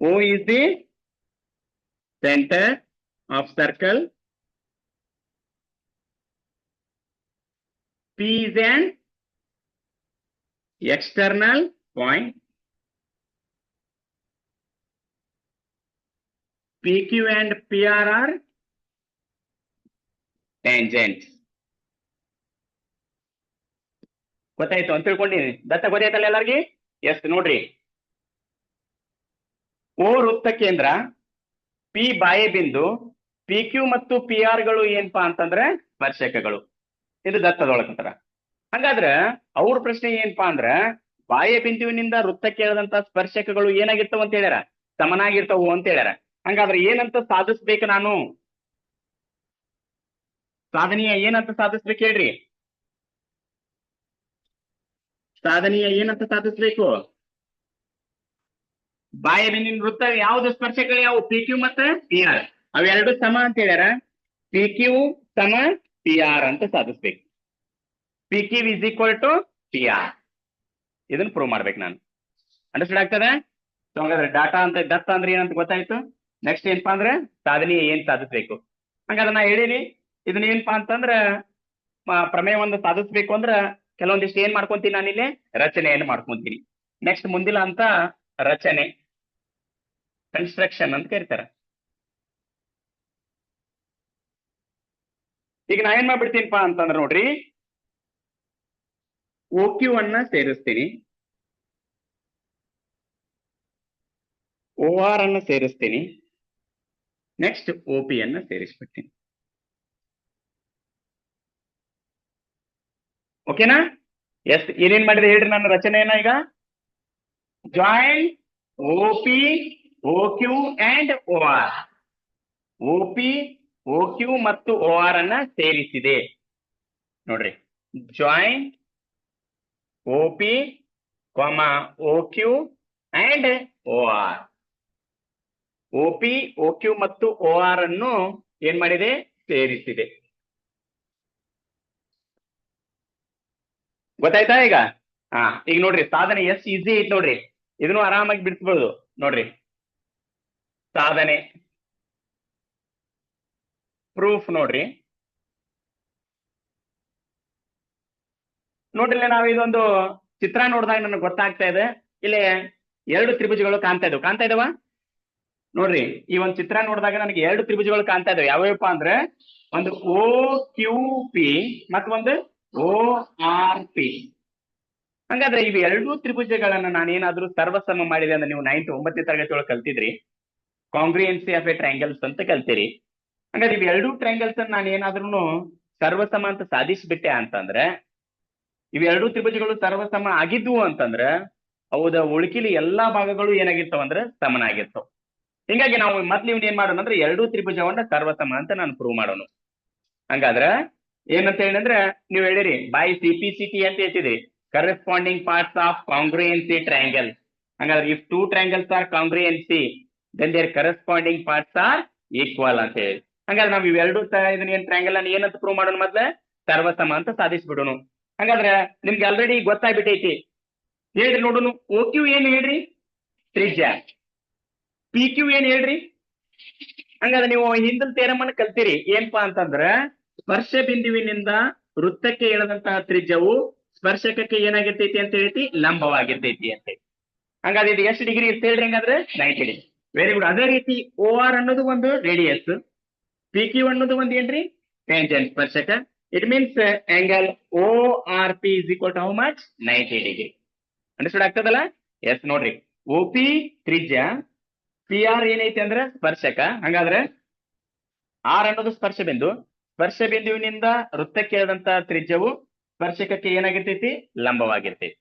O is the center of circle, P is an external point, PQ and PR are tangents. ಗೊತ್ತಾಯ್ತು ಅಂತ ತಿಳ್ಕೊಂಡಿನಿ. ದತ್ತ ಗೊತ್ತಾಯ್ತಲ್ಲ ಎಲ್ಲರಿಗೆ? ಎಸ್, ನೋಡ್ರಿ, ಓ ವೃತ್ತ ಕೇಂದ್ರ, ಪಿ ಬಾಹ್ಯ ಬಿಂದು, ಪಿ ಕ್ಯೂ ಮತ್ತು ಪಿ ಆರ್ ಗಳು ಏನಪ್ಪಾ ಅಂತಂದ್ರೆ ಸ್ಪರ್ಶಕಗಳು. ಇದು ದತ್ತದೊಳಗಂತರ. ಹಾಗಾದ್ರ ಅವ್ರ ಪ್ರಶ್ನೆ ಏನಪ್ಪಾ ಅಂದ್ರ, ಬಾಹ್ಯ ಬಿಂದುವಿನಿಂದ ವೃತ್ತಕ್ಕೆ ಎಳೆದಂತ ಸ್ಪರ್ಶಕಗಳು ಏನಾಗಿರ್ತಾವ ಅಂತ ಹೇಳ್ಯಾರ, ಸಮನಾಗಿರ್ತಾವು ಅಂತ ಹೇಳ್ಯಾರ. ಹಂಗಾದ್ರೆ ಏನಂತ ಸಾಧಿಸ್ಬೇಕು ನಾನು, ಸಾಧನೀಯ ಏನಂತ ಸಾಧಿಸ್ಬೇಕು ಹೇಳ್ರಿ, ಸಾಧನೀಯ ಏನಂತ ಸಾಧಿಸ್ಬೇಕು, ಬಾಹ್ಯ ಬಿಂದುವಿನ ವೃತ್ತ ಯಾವ್ದು ಸ್ಪರ್ಶಕಗಳು ಯಾವ ಪಿ ಕ್ಯೂ ಮತ್ತು ಪಿ ಆರ್ ಅವೆರಡು ಸಮ ಅಂತ ಹೇಳ್ಯಾರ. ಪಿ ಕ್ಯೂ ಸಮ ಪಿ ಆರ್ ಅಂತ ಸಾಧಿಸ್ಬೇಕು. P Q is equal to P R ಇದನ್ನ ಪ್ರೂವ್ ಮಾಡ್ಬೇಕು ನಾನು. ಅಂಡರ್ಸ್ಟ್ಯಾಂಡ್ ಆಗ್ತದೆ? ಸೊ ಹಂಗಾದ್ರೆ ಡಾಟಾ ಅಂತ ದತ್ತ ಅಂದ್ರೆ ಏನಂತ ಗೊತ್ತಾಯ್ತು. ನೆಕ್ಸ್ಟ್ ಏನಪ್ಪಾ ಅಂದ್ರೆ ಸಾಧನೆ ಏನ್ ಸಾಧಿಸ್ಬೇಕು. ಹಂಗಾದ್ರೆ ನಾ ಹೇಳಿನಿ ಇದನ್ನ ಏನಪ್ಪಾ ಅಂತಂದ್ರ ಪ್ರಮೇಯವನ್ನ ಸಾಧಿಸ್ಬೇಕು ಅಂದ್ರ ಕೆಲವೊಂದಿಷ್ಟು ಏನ್ ಮಾಡ್ಕೊಂತೀನಿ ನಾನಿಲ್ಲಿ ರಚನೆಯನ್ನು ಮಾಡ್ಕೊಂತೀನಿ. ನೆಕ್ಸ್ಟ್ ಮುಂದಿನ ಅಂತ ರಚನೆ ಕನ್ಸ್ಟ್ರಕ್ಷನ್ ಅಂತ ಕರೀತಾರ. ಈಗ ನಾ ಏನ್ ಮಾಡ್ಬಿಡ್ತೀನಿಪಾ ಅಂತಂದ್ರ ನೋಡ್ರಿ, OQ ಅನ್ನ ಸೇರಿಸ್ತೀನಿ, OR ಅನ್ನ ಸೇರಿಸ್ತೀನಿ, ನೆಕ್ಸ್ಟ್ OP ಅನ್ನ ಸೇರಿಸ್ಬಿಡ್ತೀನಿ. ಓಕೆನಾ? ಎಸ್ ಏನೇನ್ ಮಾಡಿದೆ ಹೇಳ್ರಿ ನನ್ನ ರಚನೆಯನ್ನ. ಈಗ join OP OQ and OR. OP OQ ಮತ್ತು OR ಅನ್ನ ಸೇರಿಸಿದೆ ನೋಡ್ರಿ. Join OP OQ and OR. OP OQ ಮತ್ತು OR ಅನ್ನು ಏನ್ ಮಾಡಿದೆ ಸೇರಿಸಿದೆ. ಗೊತ್ತಾಯ್ತಾ ಈಗ? ಈಗ ನೋಡ್ರಿ ಸಾಧನೆ ಎಷ್ಟು ಈಸಿ ಐತಿ ನೋಡ್ರಿ. ಇದನ್ನು ಆರಾಮಾಗಿ ಬಿಡಿಸ್ಬೋದು ನೋಡ್ರಿ. ಸಾಧನೆ ಪ್ರೂಫ್ ನೋಡ್ರಿ. ನೋಡ್ರಿ ನಾವು ಇದೊಂದು ಚಿತ್ರ ನೋಡಿದಾಗ ನನಗೆ ಗೊತ್ತಾಗ್ತಾ ಇದೆ. ಇಲ್ಲಿ ಎರಡು ತ್ರಿಭುಜಗಳು ಕಾಣ್ತಾ ಇದಾವ ನೋಡ್ರಿ. ಈ ಒಂದು ಚಿತ್ರ ನೋಡಿದಾಗ ನನಗೆ ಎರಡು ತ್ರಿಭುಜಗಳು ಕಾಣ್ತಾ ಇದಾವೆ. ಯಾವ್ಯಾವಪ್ಪ ಅಂದ್ರೆ ಒಂದು OQP ಮತ್ತು ಒಂದು ORP. ಹಂಗಾದ್ರೆ ಇವು ಎರಡೂ ತ್ರಿಭುಜಗಳನ್ನ ನಾನೇನಾದ್ರೂ ಸರ್ವಸಮ ಮಾಡಿದೆ ಅಂದ್ರೆ ನೀವು 9ನೇ ತರಗತಿ ಒಳಗೆ ಕಲ್ತಿದ್ರಿ, ಕಾಂಗ್ರಿಯೆನ್ಸಿ ಆಫ್ ಎ ಟ್ರಯಾಂಗಲ್ಸ್ ಅಂತ ಕಲ್ತೀರಿ. ಹಂಗಾದ್ರೆ ಇವು ಎರಡೂ ಟ್ರಯಾಂಗಲ್ಸ್ ಅನ್ನ ನಾನು ಏನಾದ್ರೂ ಸರ್ವಸಮ ಅಂತ ಸಾಧಿಸ್ಬಿಟ್ಟೆ ಅಂತಂದ್ರೆ, ಇವೆರಡೂ ತ್ರಿಭುಜಗಳು ಸರ್ವಸಮ ಆಗಿದ್ವು ಅಂತಂದ್ರೆ ಹೌದ ಉಳುಕಿಲಿ ಎಲ್ಲಾ ಭಾಗಗಳು ಏನಾಗಿರ್ತಾವ ಅಂದ್ರೆ ಸಮನಾಗಿರ್ತಾವ. ಹಿಂಗಾಗಿ ನಾವು ಮೊದ್ಲು ಇವ್ನ ಏನ್ ಮಾಡೋಣ ಅಂದ್ರೆ ಎರಡೂ ತ್ರಿಭುಜವನ್ನ ಸರ್ವಸಮ ಅಂತ ನಾನು ಪ್ರೂವ್ ಮಾಡೋಣ. ಹಂಗಾದ್ರ ಏನಂತ ಹೇಳಿದ್ರೆ ನೀವು ಹೇಳಿರಿ ಬೈ CPCT ಅಂತ ಹೇಳ್ತಿದ್ರಿ, corresponding parts of congruency triangle. ಹಂಗಾದ್ರೆ if two triangles are congruency then their corresponding parts are equal ಅಂತ ಹೇಳಿ. ಹಂಗಾದ್ರೆ ನಾವು ಇವೆರಡು ಇದನ್ನ ಏನ್ ಟ್ರಯಾಂಗಲ್ ಅನ್ನ ಏನಂತ ಪ್ರೂವ್ ಮಾಡೋಣ ಮೊದ್ಲ ಸರ್ವಸಮ ಅಂತ ಸಾಧಿಸ್ಬಿಡೋಣ. ಹಂಗಾದ್ರೆ ನಿಮ್ಗೆ ಆಲ್ರೆಡಿ ಗೊತ್ತಾಗ್ಬಿಟ್ಟೈತಿ. ಹೇಳ್ರಿ ನೋಡೋಣ. OQ ಏನ್ ಹೇಳ್ರಿ? ತ್ರಿಜ್ಯ. PQ ಏನ್ ಹೇಳ್ರಿ? ಹಂಗಾದ್ರೆ ನೀವು ಹಿಂದಿನ ಥಿಯರಮ್ ಕಲ್ತೀರಿ ಏನಪ್ಪಾ ಅಂತಂದ್ರ ಸ್ಪರ್ಶ ಬಿಂದುವಿನಿಂದ ವೃತ್ತಕ್ಕೆ ಎಳೆದಂತಹ ತ್ರಿಜ್ಯವು ಸ್ಪರ್ಶಕಕ್ಕೆ ಏನಾಗಿರ್ತೈತಿ ಅಂತ ಹೇಳ್ತಿ ಲಂಬವಾಗಿರ್ತೈತಿ ಅಂತ ಹೇಳಿ. ಹಂಗಾದ್ರೆ ಇದು ಎಷ್ಟು ಡಿಗ್ರಿ ಇರ್ತ ಹೇಳ್ರಿ? ಹಂಗಾದ್ರೆ 90 ಡಿಗ್ರಿ. Very good. ಅದೇ ರೀತಿ OR ಅನ್ನೋದು ಒಂದು ರೇಡಿಯಸ್, PQ ಅನ್ನೋದು ಒಂದು ಏನ್ರಿ ಟ್ಯಾಂಜೆಂಟ್ ಸ್ಪರ್ಶಕ. It means angle ORP is equal to how much? 90 degree. Understood ಆಗ್ತದಲ್ಲ? ಎಸ್ ನೋಡ್ರಿ, OP ತ್ರಿಜ್ಯ, PR ಏನೈತಿ ಅಂದ್ರೆ ಸ್ಪರ್ಶಕ. ಹಂಗಾದ್ರೆ R ಅನ್ನೋದು ಸ್ಪರ್ಶ ಬಿಂದು, ಸ್ಪರ್ಶ ಬಿಂದುವಿನಿಂದ ವೃತ್ತಕ್ಕೆ ಎಳೆದಂತಹ ತ್ರಿಜ್ಯವು ಸ್ಪರ್ಶಕಕ್ಕೆ ಏನಾಗಿರ್ತೈತಿ ಲಂಬವಾಗಿರ್ತೈತಿ.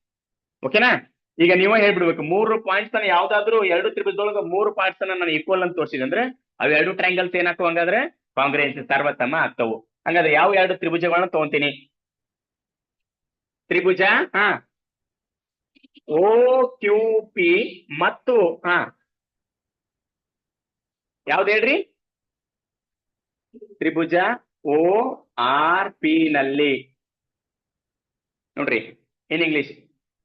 ಓಕೆನಾ? ಈಗ ನೀವೇ ಹೇಳ್ಬಿಡ್ಬೇಕು 3 ಪಾಯಿಂಟ್ಸ್ ಅನ್ನ ಯಾವ್ದಾದ್ರು ಎರಡು ತ್ರಿಭುಜದೊಳಗ 3 ಪಾಯಿಂಟ್ಸ್ ಅನ್ನ ನಾನು ಈಕ್ವಲ್ ಅಂತ ತೋರಿಸಿದೆ ಅಂದ್ರೆ ಅವ್ ಎರಡು ಟ್ರಯಾಂಗಲ್ಸ್ ಏನಾಗ್ತವ ಹಂಗಾದ್ರೆ ಕಾಂಗ್ರಿಯೆನ್ಸಿ ಸರ್ವಸಮ ಆಗ್ತವು. ಹಂಗಾದ್ರೆ ಯಾವ ಎರಡು ತ್ರಿಭುಜಗಳನ್ನ ತಗೊಂತೀನಿ? ತ್ರಿಭುಜ OQP ಮತ್ತು ಯಾವ್ದು ಹೇಳ್ರಿ? ತ್ರಿಭುಜ ORP ನಲ್ಲಿ ನೋಡ್ರಿ ಇನ್ English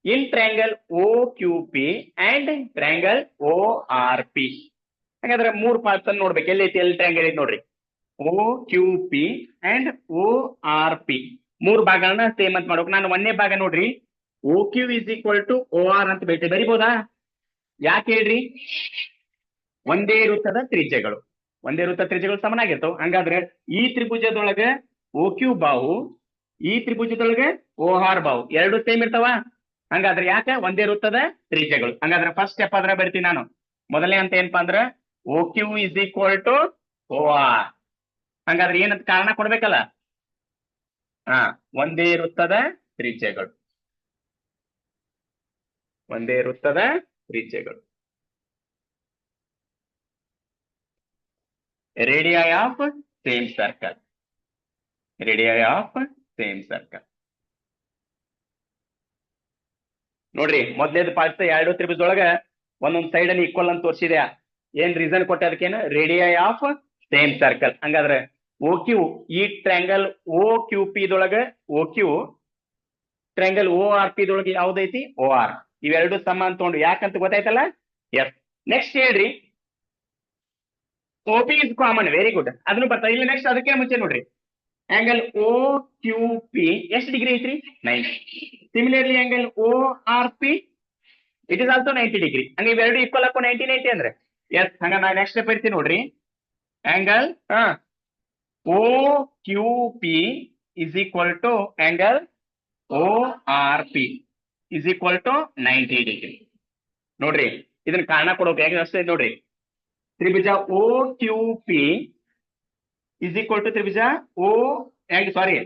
in triangle OQP and triangle ORP. ಹಾಗಾದ್ರೆ 3 ಪಾರ್ಟ್ಸ್ ಅನ್ನು ನೋಡ್ಬೇಕು. ಎಲ್ಲೈತಿ? ಎಲ್ಲಿ ಟ್ರಯಾಂಗಲ್ ಐತಿ ನೋಡ್ರಿ. OQP ಅಂಡ್ ORP 3 ಭಾಗಗಳನ್ನ ಸೇಮ್ ಅಂತ ಮಾಡ್ಬೇಕು. ನಾನು 1ನೇ ಭಾಗ ನೋಡ್ರಿ OQ is equal to OR ಅಂತ ಬರಿಬೋದಾ? ಯಾಕೆ ಹೇಳ್ರಿ? ಒಂದೇ ವೃತ್ತದ ತ್ರಿಜ್ಯಗಳು, ಒಂದೇ ವೃತ್ತ ತ್ರಿಜ್ಯಗಳು ಸಮನಾಗಿರ್ತಾವ. ಹಂಗಾದ್ರೆ ಈ ತ್ರಿಭುಜದೊಳಗೆ OQ ಬಾಹು, ಈ ತ್ರಿಭುಜದೊಳಗೆ OR ಬಾಹು ಎರಡು ಸೇಮ್ ಇರ್ತಾವ. ಹಂಗಾದ್ರೆ ಯಾಕೆ? ಒಂದೇ ವೃತ್ತದ ತ್ರಿಜ್ಯಗಳು. ಹಂಗಾದ್ರೆ ಫಸ್ಟ್ ಸ್ಟೆಪ್ ಆದ್ರೆ ಬರ್ತೀನಿ ನಾನು. ಮೊದಲನೇ ಅಂತ ಏನಪ್ಪಾ ಅಂದ್ರೆ OQ is equal to OR. ಹಂಗಾದ್ರೆ ಏನಂತ ಕಾರಣ ಕೊಡ್ಬೇಕಲ್ಲ? ಒಂದೇ ವೃತ್ತದ ತ್ರಿಜ್ಯಗಳು, ಒಂದೇ ವೃತ್ತದ ತ್ರಿಜ್ಯಗಳು. Radii of same circle, radii of same circle. ನೋಡ್ರಿ ಮೊದ್ಲೇದು ಪಾರ್ಟ್ಸ್ ಎರಡು ತ್ರಿಭುಜದೊಳಗ ಒಂದೊಂದ್ ಸೈಡ್ ಅಲ್ಲಿ ಈಕ್ವಲ್ ಅಂತ ತೋರಿಸಿದೆ. ಏನ್ ರೀಸನ್ ಕೊಟ್ಟೆ ಅದಕ್ಕೇನು? Radii of same circle. ಹಂಗಾದ್ರೆ ಓ ಕ್ಯೂ ಈ ಟ್ರ್ಯಾಂಗಲ್ ಓ ಕ್ಯೂ ಪಿ ದೊಳಗ O Q triangle O R P ದೊಳಗೆ ಯಾವ್ದೈತಿ? O R. ಇವೆರಡು ಸಮ ಅಂತ ತಗೊಂಡು ಯಾಕಂತ ಗೊತ್ತಾಯ್ತಲ್ಲ? ಎಸ್. ನೆಕ್ಸ್ಟ್ ಹೇಳ್ರಿ, O P is common. Very good. ಅದನ್ನು ಬರ್ತಾ ಇಲ್ಲಿ. ನೆಕ್ಸ್ಟ್ ಅದಕ್ಕೆ ಮುಂಚೆ ನೋಡ್ರಿ, ಆಂಗಲ್ ಓ ಕ್ಯೂ ಪಿ ಎಷ್ಟು ಡಿಗ್ರಿ ಐತ್ರಿ? 90. Similarly angle O R P it is also 90 degree. ಹಂಗೆ ಇವೆರಡು ಈಕ್ವಲ್ ಅಪ್ 90 ಅಂದ್ರೆ ಎಸ್. ಹಂಗ ನಾ ನೆಕ್ಸ್ಟ್ ಸ್ಟೆಪ್ ಇರ್ತೀನಿ ನೋಡ್ರಿ. Angle O Q P is equal to angle O R P is equal to 90 degree. ನೋಡ್ರಿ, ಇದನ್ನ ಕಾರಣ ಕೊಡೋಕೆ ಹೇಗೆ ಅಷ್ಟೇ ನೋಡ್ರಿ. ತ್ರಿಭುಜ O Q P is equal to ತ್ರಿಭುಜ ಓ ಸಾರಿ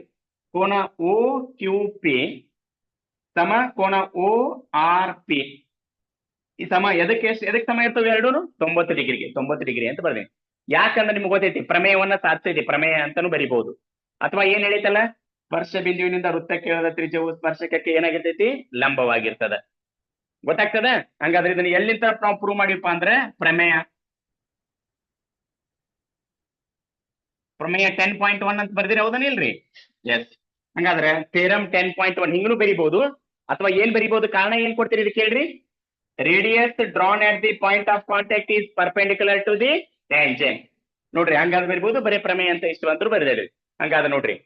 ಕೋನ ಓ ಕ್ಯೂ ಪಿ ಸಮ ಕೋನ ಓ ಆರ್ ಪಿ ಈ ಸಮ ಎದಕ್ಕೆ ಸಮ ಇರ್ತವೆ? ಎರಡು 90 ಡಿಗ್ರಿಗೆ. 90 ಡಿಗ್ರಿ ಅಂತ ಬರ್ದೆ. ಯಾಕಂದ್ರೆ ನಿಮ್ಗೆ ಗೊತ್ತೈತಿ ಪ್ರಮೇಯವನ್ನ ಸಾಧಿಸೈತಿ, ಪ್ರಮೇಯ ಅಂತಾನು ಬರಿಬಹುದು. ಅಥವಾ ಏನ್ ಹೇಳಿತಲ್ಲ, ಸ್ಪರ್ಶ ಬಿಂದುವಿನಿಂದ ವೃತ್ತಕ್ಕೆ ಇಳಿದ ತ್ರಿಜ್ಯವು ಸ್ಪರ್ಶಕಕ್ಕೆ ಏನಾಗಿರ್ತೈತಿ? ಲಂಬವಾಗಿರ್ತದ. ಗೊತ್ತಾಗ್ತದ? ಹಂಗಾದ್ರೆ ಇದನ್ನ ಎಲ್ಲಿಂದ ನಾವು ಪ್ರೂವ್ ಮಾಡಿಪ್ಪ ಅಂದ್ರೆ ಪ್ರಮೇಯ 10.1 ಅಂತ ಬರ್ದಿರಿ. ಹೌದನ ಇಲ್ರಿ? ಎಸ್. ಹಂಗಾದ್ರೆ ಥಿಯರಮ್ 10.1 ಹಿಂಗೂ ಬರಿಬಹುದು. ಅಥವಾ ಏನ್ ಬರಿಬಹುದು? ಕಾರಣ ಏನ್ ಕೊಡ್ತೀರಿ ಇದಕ್ಕೆ ಹೇಳ್ರಿ? Radius drawn at the point of contact is perpendicular to the tangent. ನೋಡ್ರಿ, ಹಂಗಾದ್ರೆ ಬರಿಬಹುದು. ಬರೀ ಪ್ರಮೇಯ ಅಂತ ಇಷ್ಟು ಅಂತೂ ಬರೆದೇಳಿ. ಹಂಗಾದ್ರೆ ನೋಡ್ರಿ,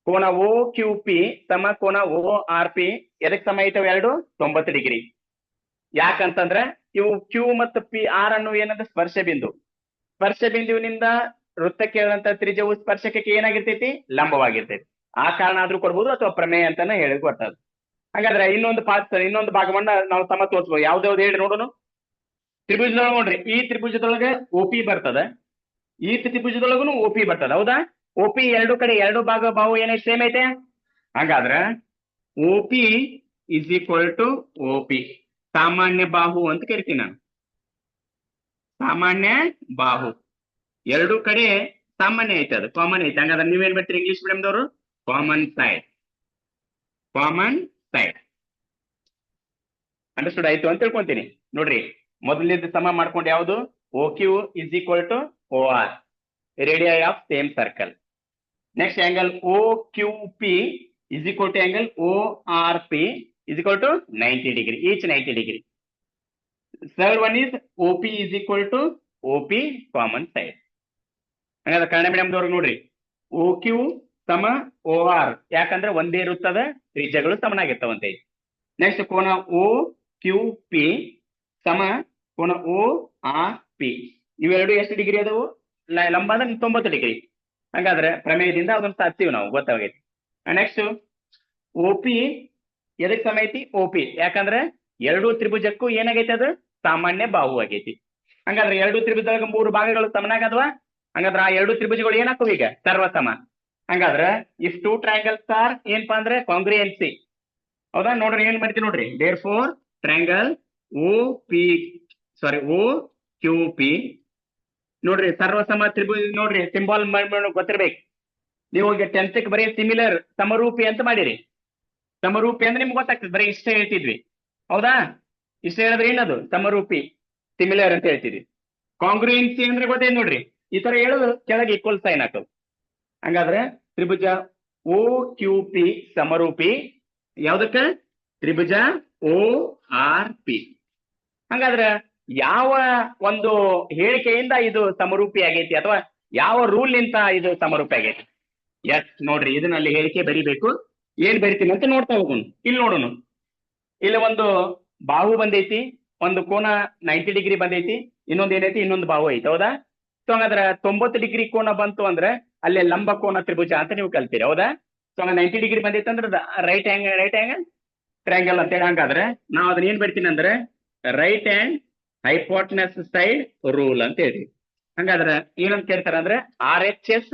ಕೋನ ಓ ಕ್ಯೂ ಪಿ ಸಮ ಕೋನ ಓ ಆರ್ ಪಿ ಎದಕ್ ಸಮ ಐತವ? ಎರಡು 90 ಡಿಗ್ರಿ. ಯಾಕಂತಂದ್ರೆ ಇವು ಕ್ಯೂ ಮತ್ತು ಪಿ ಆರ್ ಅನ್ನು ಏನಂದ್ರೆ ಸ್ಪರ್ಶ ಬಿಂದು. ಸ್ಪರ್ಶ ಬಿಂದುವಿನಿಂದ ವೃತ್ತಕ್ಕೆ ಇಳಿದಂತ ತ್ರಿಜ್ಯವು ಸ್ಪರ್ಶಕಕ್ಕೆ ಏನಾಗಿರ್ತೈತಿ? ಲಂಬವಾಗಿರ್ತೈತಿ. ಆ ಕಾರಣ ಆದ್ರೂ ಕೊಡ್ಬೋದು, ಅಥವಾ ಪ್ರಮೇಯ ಅಂತಾನೆ ಹೇಳಿ ಕೊಟ್ಟದ್ದು. ಹಾಗಾದ್ರೆ ಇನ್ನೊಂದು ಭಾಗವನ್ನ ನಾವು ಸಮ ತೋರಿಸ್ಬೋದು. ಯಾವ್ದಾವ್ದು ಹೇಳಿ ನೋಡೋಣ. ತ್ರಿಭುಜದೊಳಗೆ ನೋಡ್ರಿ, ಈ ತ್ರಿಭುಜದೊಳಗೆ ಓ ಪಿ ಬರ್ತದ, ಈ ತ್ರಿಭುಜದೊಳಗೂ ಓ ಪಿ ಬರ್ತದ. ಹೌದಾ? ಓ ಪಿ ಎರಡು ಕಡೆ ಎರಡು ಭಾಗ ಬಾವು ಏನೈತೆ? ಸೇಮ್ ಐತೆ. ಹಾಗಾದ್ರೆ O P is equal to O P ಸಾಮಾನ್ಯ ಬಾಹು ಅಂತ ಕರಿತೀನಿ ನಾನು. ಸಾಮಾನ್ಯ ಬಾಹು ಎರಡು ಕಡೆ ಸಾಮಾನ್ಯ ಐತೆ, ಅದು ಕಾಮನ್ ಐತೆ. ಹಂಗಾದ್ರೆ ನೀವೇನ್ ಬರ್ತೀರಿ ಇಂಗ್ಲಿಷ್ ಮೀಡಿಯಂದವರು? Common side. Common side understood ಆಯ್ತು ಅಂತ ತಿಳ್ಕೊಂತೀನಿ. ನೋಡ್ರಿ, ಮೊದಲನೇದು ಸಮ ಮಾಡ್ಕೊಂಡು ಯಾವುದು? O Q is equal to O R, radii of same circle. Next angle O Q P is equal to angle O R P is equal to 90 degree, each 90 degree. Third one is OP is equal to OP common side. ಹಂಗಾದ್ರೆ ಕನ್ನಡ ಮೀಡಿಯಂದವ್ರಿಗೆ ನೋಡ್ರಿ, ಓ ಕ್ಯೂ ಸಮ ಓ ಆರ್, ಯಾಕಂದ್ರೆ ಒಂದೇ ಇರುತ್ತದ, ತ್ರಿಜ್ಯಗಳು ಸಮನಾಗಿರ್ತಾವಂತೆ. ನೆಕ್ಸ್ಟ್ ಕೋನ ಓ ಕ್ಯೂ ಪಿ ಸಮ ಕೋನ ಓ ಆರ್ ಪಿ ಇವೆರಡು ಎಷ್ಟು ಡಿಗ್ರಿ ಅದಾವು? ಲಂಬ ಅಂದ್ರೆ 90 ಡಿಗ್ರಿ. ಹಂಗಾದ್ರೆ ಪ್ರಮೇಯದಿಂದ ಅದನ್ನ ಸಾಧಿಸ್ತೀವಿ ನಾವು, ಗೊತ್ತಾಗೈತಿ. ನೆಕ್ಸ್ಟ್ ಓ ಪಿ ಎದಕ್ ಸಮ ಐತಿ? ಓ ಪಿ ಯಾಕಂದ್ರೆ ಎರಡು ತ್ರಿಭುಜಕ್ಕೂ ಏನಾಗೈತಿ? ಅದು ಸಾಮಾನ್ಯ ಬಾಹು ಆಗೈತಿ. ಹಂಗಾದ್ರೆ ಎರಡು ತ್ರಿಭುಜದಾಗ 3 ಭಾಗಗಳು ಸಮನಾಗದ್ವಾ? ಹಂಗಾದ್ರೆ ಆ ಎರಡು ತ್ರಿಭುಜಗಳು ಏನಾಗ್ತವೆ? ಈಗ ಸರ್ವಸಮ. ಹಂಗಾದ್ರೆ ಇಫ್ ಟೂ ಟ್ರಯಾಂಗಲ್ಸ್ ಆರ್ ಏನಪ್ಪಾ ಅಂದ್ರೆ ಕಾಂಗ್ರಿಯೆನ್ಸಿ. ಹೌದಾ? ನೋಡ್ರಿ, ಏನ್ ಮಾಡ್ತೀವಿ ನೋಡ್ರಿ. Therefore triangle O Q P ನೋಡ್ರಿ ಸರ್ವಸಮ ತ್ರಿಭುಜ. ನೋಡ್ರಿ, ಸಿಂಬಾಲ್ ಗೊತ್ತಿರ್ಬೇಕು ನೀವು. ಈಗ 10th ಬರೀ ಸಿಮಿಲರ್ ಸಮರೂಪಿ ಅಂತ ಮಾಡಿರಿ. ಸಮರೂಪಿ ಅಂದ್ರೆ ನಿಮ್ಗೆ ಗೊತ್ತಾಗ್ತದೆ. ಬರೀ ಇಷ್ಟ ಹೇಳ್ತಿದ್ವಿ, ಹೌದಾ? ಇಷ್ಟ ಹೇಳಿದ್ರೆ ಏನದು? ಸಮರೂಪಿ, ಸಿಮಿಲರ್ ಅಂತ ಹೇಳ್ತಿದ್ವಿ. ಕಾಂಗ್ರುಯೆನ್ಸಿ ಅಂದ್ರೆ ಗೊತ್ತೇನು ನೋಡ್ರಿ, ಈ ತರ ಹೇಳೋದು ಕೆಳಗೆ ಈಕ್ವಲ್ ಸೈನ್ ಹಾಕೋದು. ಹಂಗಾದ್ರೆ ತ್ರಿಭುಜ ಓ ಕ್ಯೂ ಪಿ ಸಮರೂಪಿ ಯಾವ್ದಕ್ಕ? ತ್ರಿಭುಜ ಓ ಆರ್ ಪಿ. ಹಂಗಾದ್ರೆ ಯಾವ ಒಂದು ಹೇಳಿಕೆಯಿಂದ ಇದು ಸಮರೂಪಿ ಆಗೈತಿ, ಅಥವಾ ಯಾವ ರೂಲ್ ನಿಂತ ಇದು ಸಮರೂಪಿ ಆಗೈತಿ? ಎಸ್, ನೋಡ್ರಿ, ಇದನ್ನಲ್ಲಿ ಹೇಳಿಕೆ ಬರಿಬೇಕು. ಏನ್ ಬರಿತೀನಿ ಅಂತ ನೋಡ್ತಾ ಹೋಗೋಣ. ಇಲ್ಲಿ ನೋಡೋಣ. ಇಲ್ಲಿ ಒಂದು ಬಾಹು ಬಂದೈತಿ, ಒಂದು ಕೋನ 90 ಡಿಗ್ರಿ ಬಂದೈತಿ, ಇನ್ನೊಂದು ಏನೈತಿ? ಇನ್ನೊಂದು ಬಾಹು ಐತಿ. ಹೌದಾ? ಸೊ ಹಂಗಾದ್ರೆ 90 ಡಿಗ್ರಿ ಕೋನ ಬಂತು ಅಂದ್ರೆ ಅಲ್ಲೇ ಲಂಬ ಕೋನ ತ್ರಿಭುಜ ಅಂತ ನೀವು ಕಲ್ತೀರಿ. ಹೌದಾ? ಸೊ 90 ಡಿಗ್ರಿ ಬಂದೈತೆ ಅಂದ್ರೆ ರೈಟ್ ಆಂಗಲ್ ಟ್ರಯಾಂಗಲ್ ಅಂತ ಹೇಳಿ. ಹಂಗಾದ್ರೆ ನಾವು ಅದನ್ನ ಏನ್ ಬರ್ತೀನಿ ಅಂದ್ರೆ right hand hypotenuse side rule ಅಂತ ಹೇಳಿ. ಹಂಗಾದ್ರೆ ಏನಂತ ಕೇಳ್ತಾರ ಅಂದ್ರೆ RHS